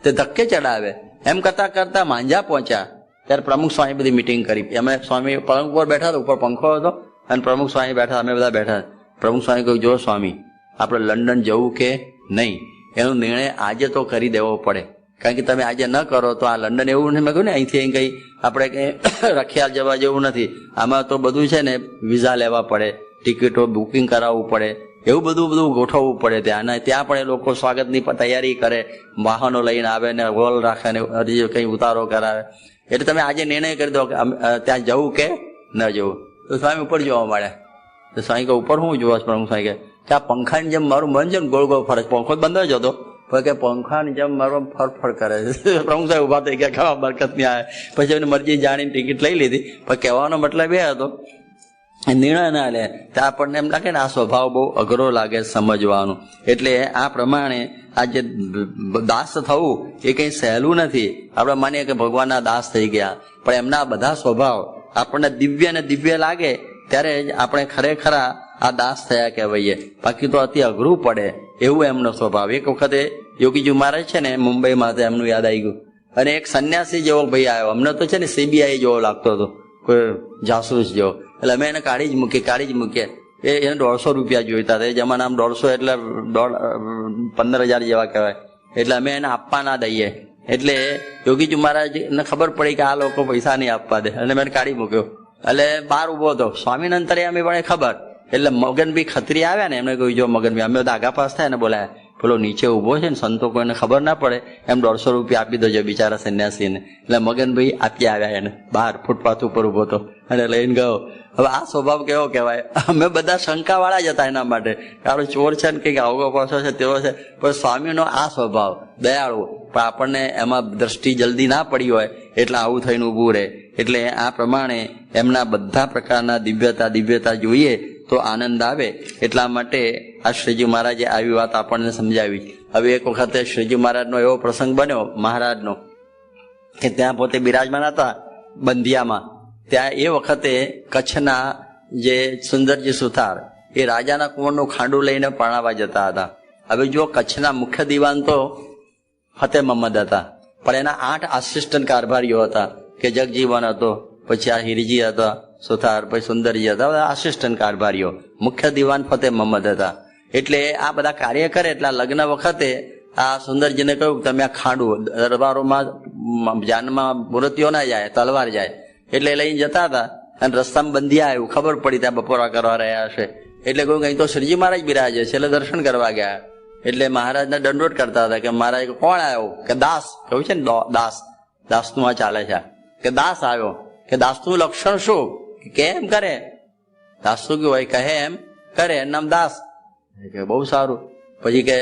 તે ધક્કે ચડાવે. એમ કરતા કરતા માંજા પહોંચ્યા ત્યારે પ્રમુખ સ્વામી બધી મિટિંગ કરી. અમે સ્વામી પલંગ ઉપર બેઠા હતા, ઉપર પંખો હતો અને પ્રમુખ સ્વામી બેઠા, અમે બધા બેઠા. પ્રમુખ સ્વામી કહ્યું જો સ્વામી આપણે લંડન જવું કે નહીં એનો નિર્ણય આજે તો કરી દેવો પડે, કારણ કે તમે આજે ન કરો તો આ લંડન એવું નથી. મેં કહ્યું ને અહીંથી અહીં કઈ આપણે કઈ રખિયાલ જવા જેવું નથી, આમાં તો બધું છે ને વિઝા લેવા પડે, ટિકિટો બુકિંગ કરાવવું પડે, એવું બધું ગોઠવવું પડે ત્યાં. ત્યાં પણ એ લોકો સ્વાગતની તૈયારી કરે, વાહનો લઈને આવે ને હોલ રાખે ને કઈ ઉતારો કરાવે. એટલે તમે આજે નિર્ણય કરી દો કે ત્યાં જવું કે ન જવું. તો સ્વામી ઉપર જોવા મળ્યા. તો સ્વામી કે ઉપર શું જોવા? પ્રમુખ સ્વામી કે આ પંખાની જેમ મારું મન છે ને ગોળ ગોળ ફરે, પંખો બંધ જ હતો પણ કે પંખાની જેમ મારો ફરફર કરે છે. પ્રમુખ સાહેબ ઉભા થઈ ગયા, ખાવા બરકત નહીં આવે. પછી એની મરજી જાણીને ટિકિટ લઈ લીધી. પણ કહેવાનો મતલબ એ હતો નિર્ણય ના લે તો આપણને એમ લાગે ને આ સ્વભાવ બહુ અઘરો લાગે સમજવાનું. એટલે આ પ્રમાણે આ જે દાસ થવું એ કઈ સહેલું નથી. આપણે માનીએ કે ભગવાનના દાસ થઈ ગયા, પણ એમના બધા સ્વભાવ આપણને દિવ્ય ને દિવ્ય લાગે ત્યારે જ આપણે ખરેખર આ દાસ થયા કહેવાઈએ. બાકી તો અતિ અઘરું પડે એવું એમનો સ્વભાવ. એક વખતે યોગીજી મહારાજ છે ને મુંબઈમાં એમનું યાદ આવી ગયું, અને એક સંન્યાસી જેવો ભાઈ આવ્યો. અમને તો છે ને CBI જેવો લાગતો હતો, કોઈ જાસૂસ જેવો. એટલે અમે એને કાઢી જ મૂકીએ. એને 150 રૂપિયા જોઈતા હતા. એ જમાનામાં 150 એટલે 15,000 જેવા કહેવાય. એટલે અમે એને આપવા ના દઈએ. એટલે યોગીજી મહારાજને ખબર પડી કે આ લોકો પૈસા નહીં આપવા દે, અને મેં કાઢી મૂક્યો. એટલે બહાર ઉભો હતો સ્વામિનારાયણ અંતર્યામી, પણ ખબર. એટલે મગનભાઈ ખત્રી આવ્યા ને, એમને કહ્યું જો મગનભાઈ, અમે આગા પાસ થાય ને બોલાયા, પેલો નીચે ઉભો છે ને સંતો, કોઈને ખબર ના પડે એમ 150 રૂપિયા આપી દેજો બિચારા સંન્યાસીને. એટલે મગનભાઈ આપી આવ્યા એને, બહાર ફૂટપાથ ઉપર ઉભો હતો અને લઈને ગયો. હવે આ સ્વભાવ કેવો કહેવાય? અમે બધા શંકા વાળા જ હતા એના માટે, કારણ ચોર છે ને કંઈક આવગો પાછો છે તેવો છે. પણ સ્વામીનો આ સ્વભાવ દયાળુ, પણ આપણને એમાં દ્રષ્ટિ જલ્દી ના પડી હોય એટલે આવું થઈને ઊભું રહે. એટલે આ પ્રમાણે એમના બધા પ્રકારના દિવ્યતા જોઈએ તો આનંદ આવે. એટલા માટે આ શ્રીજી મહારાજે આવી વાત આપણને સમજાવી. હવે એક વખતે શ્રીજી મહારાજનો એવો પ્રસંગ બન્યો મહારાજનો, કે ત્યાં પોતે બિરાજમાન હતા બંધિયામાં. ત્યાં એ વખતે કચ્છના જે સુંદરજી સુથાર એ રાજાના કુંવરનું ખાંડું લઈને પરણાવવા જતા હતા. હવે જો કચ્છના મુખ્ય દિવાન તો ફતેહ મહમ્મદ હતા, પણ એના 8 આસિસ્ટન્ટ કારભારીઓ હતા, કે જગજીવન હતો, પછી આ હિરજી હતા સુથાર, પછી સુંદરજી હતા, આસિસ્ટન્ટ કારભારીઓ. મુખ્ય દિવાન ફતેહ મહમ્મદ હતા. એટલે આ બધા કાર્ય કરે. એટલે લગ્ન વખતે આ સુંદરજીને કહ્યું તમે આ ખાંડું, દરબારોમાં જાનમાં મૂર્તિઓ ના જાય, તલવાર જાય, એટલે લઈને જતા હતા. અને રસ્તામાં બંધિયા આવ્યું, ખબર પડી ત્યાં બપોરા કરવા રહ્યા હશે. એટલે કહ્યું અહીં તો શ્રીજી મહારાજ બિરાજે છે, એટલે દર્શન કરવા ગયા. એટલે મહારાજને દંડોત કરતા હતા કે મહારાજ કોણ આવ્યો? કે દાસ. કહ્યું છે ને દાસનું આ ચાલે છે, કે દાસ આવ્યો. કે દાસનું લક્ષણ શું? કેમ કરે? દાસ શું કયું હોય? કહે એમ કરે, એનું નામ દાસ. કે બહુ સારું. પછી કે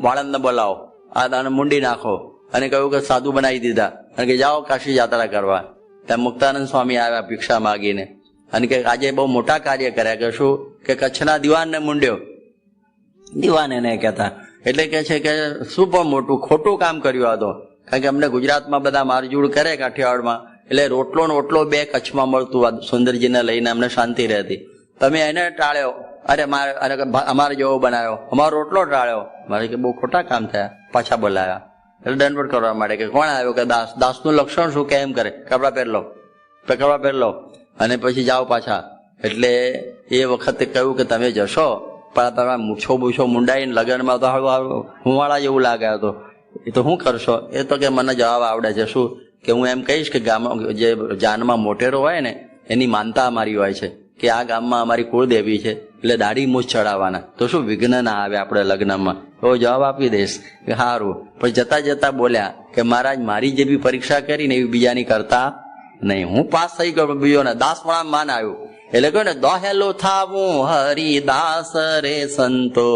વાળંદને બોલાવો, આ દાને મુંડી નાખો. અને કહ્યું કે સાધુ બનાવી દીધા, અને કે જાઓ કાશી યાત્રા કરવા. ત્યાં મુક્તાનંદ સ્વામી આવ્યા ભિક્ષા માગીને, અને કે આજે બહુ મોટા કાર્ય કર્યા. કે શું? કે કચ્છના દિવાનને મૂંડ્યો. દિવાન એને કહેતા. એટલે કે છે કે શું પણ મોટું ખોટું કામ કર્યું આ તો. કારણ કે અમને ગુજરાતમાં બધા મારજૂડ કરે કાઠિયાવાડમાં, એટલે રોટલો ને ઓટલો 2 કચ્છમાં મળતું. આ સુંદરજીને લઈને અમને શાંતિ રહેતી. તમે એને ટાળ્યો, અરે અમારે જેવો બનાવ્યો, અમારો રોટલો ટાળ્યો. મારે કે બહુ ખોટા કામ થયા. પાછા બોલાયા. એટલે દંડવટ કરવા માંડે. કે કોણ આવ્યો? કે દાસ. દાસનું લક્ષણ શું? કે એમ કરે, કપડા પહેર લો અને પછી જાઓ પાછા. એટલે એ વખતે કહ્યું કે તમે જશો, પણ તમે મૂછો બૂછો મુંડાઈને લગ્નમાં તો હુંવાળા જેવું લાગે તો એ તો શું કરશો? એ તો કે મને જવાબ આવડે છે. શું? કે હું એમ કહીશ કે ગામમાં જે જાનમાં મોટેરો હોય ને એની માનતા અમારી હોય છે કે આ ગામમાં અમારી કુળદેવી છે, એટલે દાઢી મૂછ ચડાવવાના, તો શું વિઘ્ન ના આવે આપણે લગ્નમાં? તો જવાબ આપી દઈશ કે સારું. પણ જતા જતા બોલ્યા કે મહારાજ મારી જે બી પરીક્ષા કરી ને એવી બીજાની કરતા નહીં. હું પાસ થઈ ગયો, બીજોને દાસ પણ માન આવ્યું. એટલે કહ્યું ને, દોહેલું થાવું હરિદાસ રે સંતો,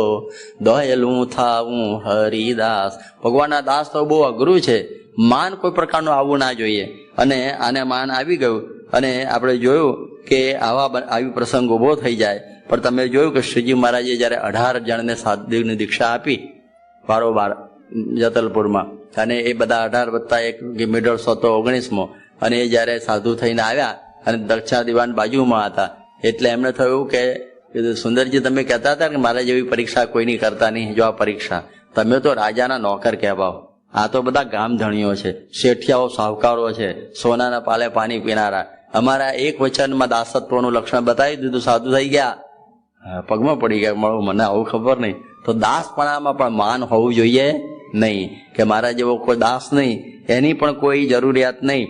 દોહેલું થાવું હરિદાસ. ભગવાનના દાસ તો બહુ અઘરું છે. માન કોઈ પ્રકારનું આવવું ના જોઈએ. અને આને માન આવી ગયું. અને આપણે જોયું કે આવી પ્રસંગ ઉભો થઈ જાય. પણ તમે જોયું કે શ્રીજી મહારાજે જયારે 18 જણને સાધુની દીક્ષા આપી બારોબાર જતલપુરમાં, અને એ બધા 18 + 1 મિડલ 19મો, અને એ જયારે સાધુ થઈને આવ્યા અને દક્ષિણા દિવાન બાજુમાં હતા, એટલે એમને થયું કે સુંદરજી તમે કહેતા હતા કે મારા જેવી પરીક્ષા કોઈ નહીં કરતા નહીં. જો આ પરીક્ષા, તમે તો રાજાના નોકર કહેવાઓ. આ તો બધા ગામધણીઓ છે, શેઠિયાઓ, સાહુકારો છે, સોનાના પાલે પાણી પીનારા. અમારા એક વચનમાં દાસત્વનું લક્ષણ બતાવી દીધું, સાધુ થઈ ગયા. પગમાં પડી ગયા, મને આવું ખબર નહીં. તો દાસપણામાં પણ માન હોવું જોઈએ નહીં, કે મારા જેવો કોઈ દાસ નહીં, એની પણ કોઈ જરૂરિયાત નહીં.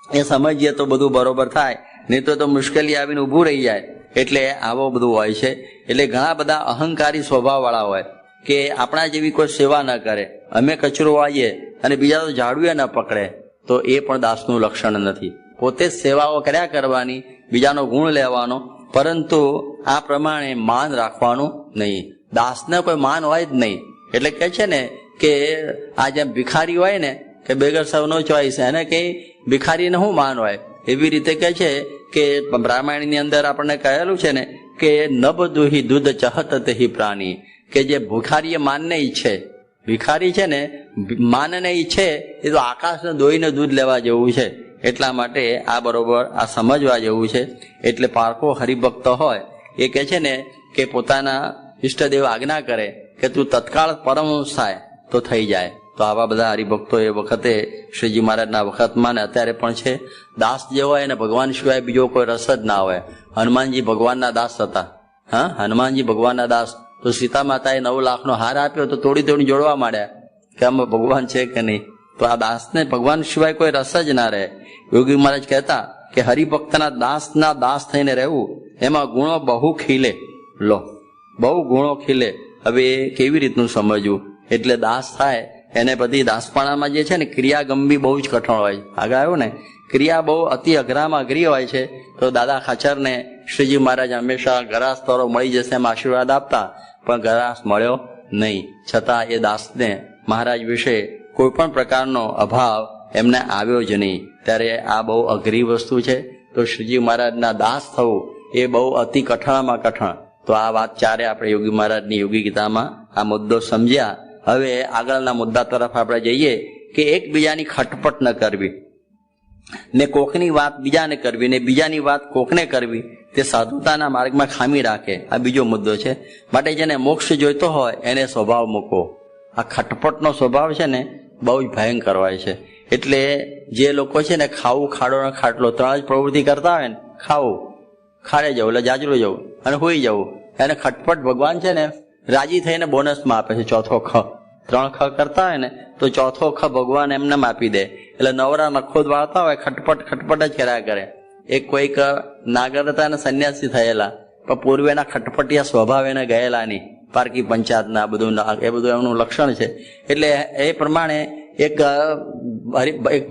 એ સમજીએ તો બધું બરોબર થાય, નહીં તો મુશ્કેલી આવીને ઊભું રહી જાય. એટલે આવો બધું હોય છે. એટલે ઘણા બધા અહંકારી સ્વભાવ વાળા હોય કે આપણા જેવી કોઈ સેવા ન કરે, અમે કચરો વાળીએ અને બીજા તો ઝાડુએ ન પકડે, તો એ પણ દાસનું લક્ષણ નથી. પોતે જ સેવાઓ કર્યા કરવાની, બીજાનો ગુણ લેવાનો, પરંતુ આ પ્રમાણે માન રાખવાનું નહીં. દાસને કોઈ માન હોય જ નહીં. એટલે કે છે ને કે આ જેમ ભિખારી હોય ને કે બેગર સૌનો ચોઈસ, એને કઈ ભિખારીને શું માન હોય? એવી રીતે કે છે કે રામાયણની અંદર આપણને કહેલું છે ને કે નબ દુહી દૂધ ચહત તેહી પ્રાણી, કે જે ભિખારીએ માનને ઈચ્છે, ભિખારી છે ને માનને ઈચ્છે, એ તો આકાશને દોઈને દૂધ લેવા જેવું છે. એટલા માટે આ બરોબર આ સમજવા જેવું છે. એટલે પારકો હરિભક્ત હોય એ કહે છે ને કે પોતાના ઈષ્ટદેવ આજ્ઞા કરે કે તું તત્કાળ પરમહંસ થાય તો થઈ જાય. તો આવા બધા હરિભક્તો એ વખતે શ્રીજી મહારાજના વખતમાં ને અત્યારે પણ છે. દાસ જે હોય એને ભગવાન સિવાય બીજો કોઈ રસ જ ના હોય. હનુમાનજી ભગવાનના દાસ હતા. હા, હનુમાનજી ભગવાનના દાસ. તો સીતા માતાએ 9 લાખનો હાર આપ્યો તો તોડી તોડી જોડવા માંડ્યા કે આમાં ભગવાન છે કે નહીં. તો આ દાસને ભગવાન સિવાય કોઈ રસ જ ના રહે. યોગી મહારાજ કહેતા કે હરિભક્તના દાસ થઈને રહેવું એમાં ગુણો બહુ ખીલે. લો, બહુ ગુણો ખીલે. હવે એ કેવી રીતનું સમજવું? એટલે દાસ થાય એને બધી દાસપાણામાં જે છે ને ક્રિયાગંભી બહુ જ કઠણ હોય. આગળ આવ્યું ને, ક્રિયા બહુ અતિ અઘરામાં અઘરી હોય છે. તો દાદા ખાચરને શ્રીજી મહારાજ હંમેશા ગરાસ તોરો મળી જશે એમ આશીર્વાદ આપતા, પણ ગરાસ મળ્યો નહીં. છતાં એ દાસને મહારાજ વિશે કોઈ પણ પ્રકારનો અભાવ એમને આવ્યો જ નહીં. ત્યારે આ બહુ અઘરી વસ્તુ છે. તો શ્રીજી મહારાજના દાસ થવું એ બહુ અતિ કઠણમાં કઠણ. તો આ વાત ચારે આપણે યોગી મહારાજની યોગી ગીતામાં આ મુદ્દો સમજ્યા. હવે આગળના મુદ્દા તરફ આપણે જઈએ કે એકબીજાની ખટપટ ન કરવી ને કોકની વાત બીજાને કરવી ને બીજાની વાત કોકને કરવી તે સાધુતાના માર્ગમાં ખામી રાખે. આ બીજો મુદ્દો છે. માટે જેને મોક્ષ જોઈતો હોય એને સ્વભાવ મૂકો. આ ખટપટનો સ્વભાવ છે ને બહુ જ ભયંકર હોય છે. એટલે જે લોકો છે ને ખાવું, ખાડો ને ખાટલો 3 જ પ્રવૃત્તિ કરતા હોય ને, ખાવું, ખાડે જવું એટલે જાજરું જવું અને હોઈ જવું, એને ખટપટ ભગવાન છે ને રાજી થઈને બોનસમાં આપે છે. ચોથો ખ, 3 ખ કરતા હોય ને તો ચોથો ખ ભગવાન એમને આપી દે. એટલે નવરા નખોદ વાળતા હોય ખટપટ જ કર્યા કરે. એક કોઈક નાગર હતા અને સંન્યાસી થયેલા, પણ પૂર્વેના ખટપટિયા સ્વભાવ એને ગયેલા નહીં. પારકી પંચાયતના બધું એ બધું એમનું લક્ષણ છે. એટલે એ પ્રમાણે એક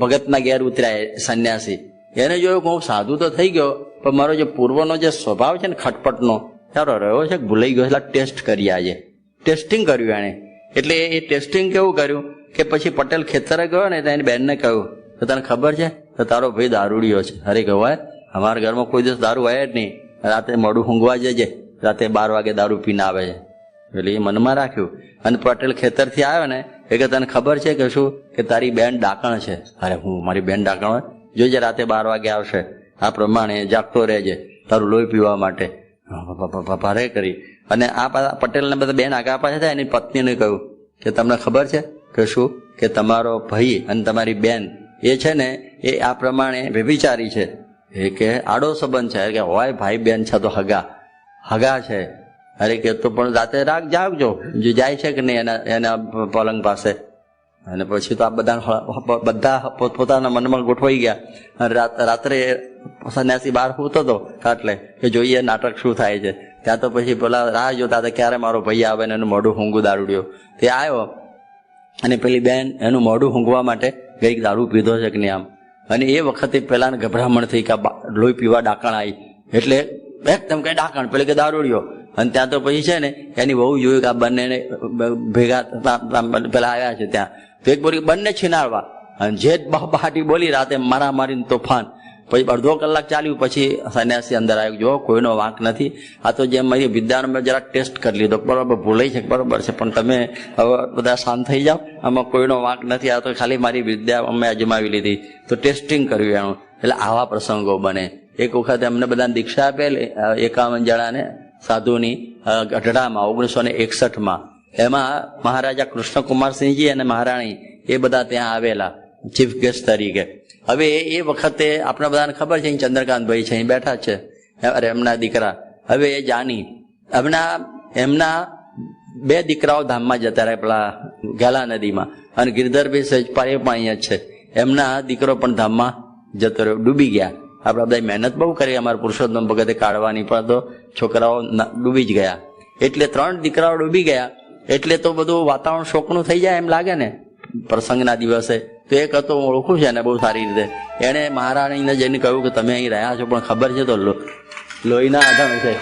ભગતના ઘેર ઉતર્યા સંન્યાસી. એને જોયું કે હું સાધુ તો થઈ ગયો, પણ મારો જે પૂર્વનો જે સ્વભાવ છે ને ખટપટનો સારો રહ્યો છે, ભૂલાઈ ગયો. એટલે ટેસ્ટ કરી આજે ટેસ્ટિંગ કર્યું એણે. એટલે એ ટેસ્ટિંગ કેવું કર્યું કે પછી પટેલ ખેતરે ગયો ને તો એની બહેનને કહ્યું તો તને ખબર છે તો તારો ભાઈ દારૂડિયો છે. અરે કહેવાય અમારા ઘરમાં કોઈ દિવસ દારૂ હોય જ નહીં. રાતે મોડું ઊંઘવા જજે, રાતે 12 વાગે દારૂ પીને આવે છે. એટલે એ મનમાં રાખ્યું. અને પટેલ ખેતરથી આવ્યો ને એ કે તને ખબર છે કે શું કે તારી બેન ડાકણ છે. અરે હું મારી બેન ડાકણ હોય? જોજે રાતે 12 વાગે આવશે. આ પ્રમાણે જાગતો રહેજે તારું લોહી પીવા માટે. ભારે કરી. અને આ પટેલને બધા બેન આગા પાછા થાય. એની પત્નીને કહ્યું કે તમને ખબર છે કે શું કે તમારો ભાઈ અને તમારી બેન એ છે ને એ આ પ્રમાણે વ્યભિચારી છે. એ કે આડો સંબંધ છે કે હોય ભાઈ બેન છે તો હગા છે. અરે કે તો પણ રાતે રાગ જાગજો, જે જાય છે કે નહીં એના પલંગ પાસે. અને પછી તો આ બધા પોતપોતાના મનમાં ગોઠવાઈ ગયા. અને રાત્રે સંન્યાસી બહાર સૂતો હતો કાટલે કે જોઈએ નાટક શું થાય છે. ત્યાં તો પછી પેલા રાહ જોતા હતા ક્યારે મારો ભાઈ આવે ને એનું મોઢું ઊંઘું દારૂડિયો. તે આવ્યો અને પેલી બેન એનું મોઢું ઊંઘવા માટે ગઈ દારૂ પીધો છે કે નહીં આમ. અને એ વખતે પેલાને ગભરામણ થઈ કે લોહી પીવા ડાકણ આવી. એટલે એકદમ કઈ ડાકણ, પેલે કે દારૂડિયો. અને ત્યાં તો પછી છે ને એની બહુ જોયું કે આ બંને ભેગા પેલા આવ્યા છે ત્યાં. તો એક બોલી બંને છીનારવા. અને જે બહાટી બોલી રાતે મારા મારીને તોફાન. પછી અડધો કલાક ચાલ્યું પછી સંન્યાસી અંદર આવ્યો. જો કોઈનો વાંક નથી. આ તો જેમ મારી વિદ્યાનો મેં જરા ટેસ્ટ કરી લીધો, બરોબર ભૂલાઈ છે બરોબર છે, પણ તમે હવે બધા શાંત થઈ જાઓ, આમાં કોઈનો વાંક નથી. આ તો ખાલી મારી વિદ્યા અમે અજમાવી લીધી. તો ટેસ્ટિંગ કર્યું એનું. એટલે આવા પ્રસંગો બને. એક વખત એમને બધાને દીક્ષા આપેલી 51 જણાને સાધુની ગઢડામાં 1961માં. એમાં મહારાજા કૃષ્ણકુમારસિંહજી અને મહારાણી એ બધા ત્યાં આવેલા ચીફ ગેસ્ટ તરીકે. હવે એ વખતે આપણે બધાને ખબર છે ચંદ્રકાંતભાઈ છે અહીં બેઠા છે, અરે એમના દીકરા. હવે એ જાની એમના 2 દીકરાઓ ધામમાં જતા રહ્યા પેલા ગેલા નદીમાં. અને ગિરધરભાઈ સજપાલ એ પણ અહીંયા જ છે. એમના દીકરો પણ ધામમાં જતો રહ્યો, ડૂબી ગયા. આપણે બધા મહેનત બહુ કરી અમારા પુરુષોત્તમ ભગતે કાઢવાની, પણ તો છોકરાઓ ડૂબી જ ગયા. એટલે 3 દીકરાઓ ડૂબી ગયા. એટલે તો બધું વાતાવરણ શોકનું થઈ જાય એમ લાગે ને પ્રસંગના દિવસે. તો એક હતો હું ઓળખું છે ને બહુ સારી રીતે. એણે મહારાણીને જઈને કહ્યું કે તમે અહીં રહ્યા છો પણ ખબર છે તો લોહીના આધાર છે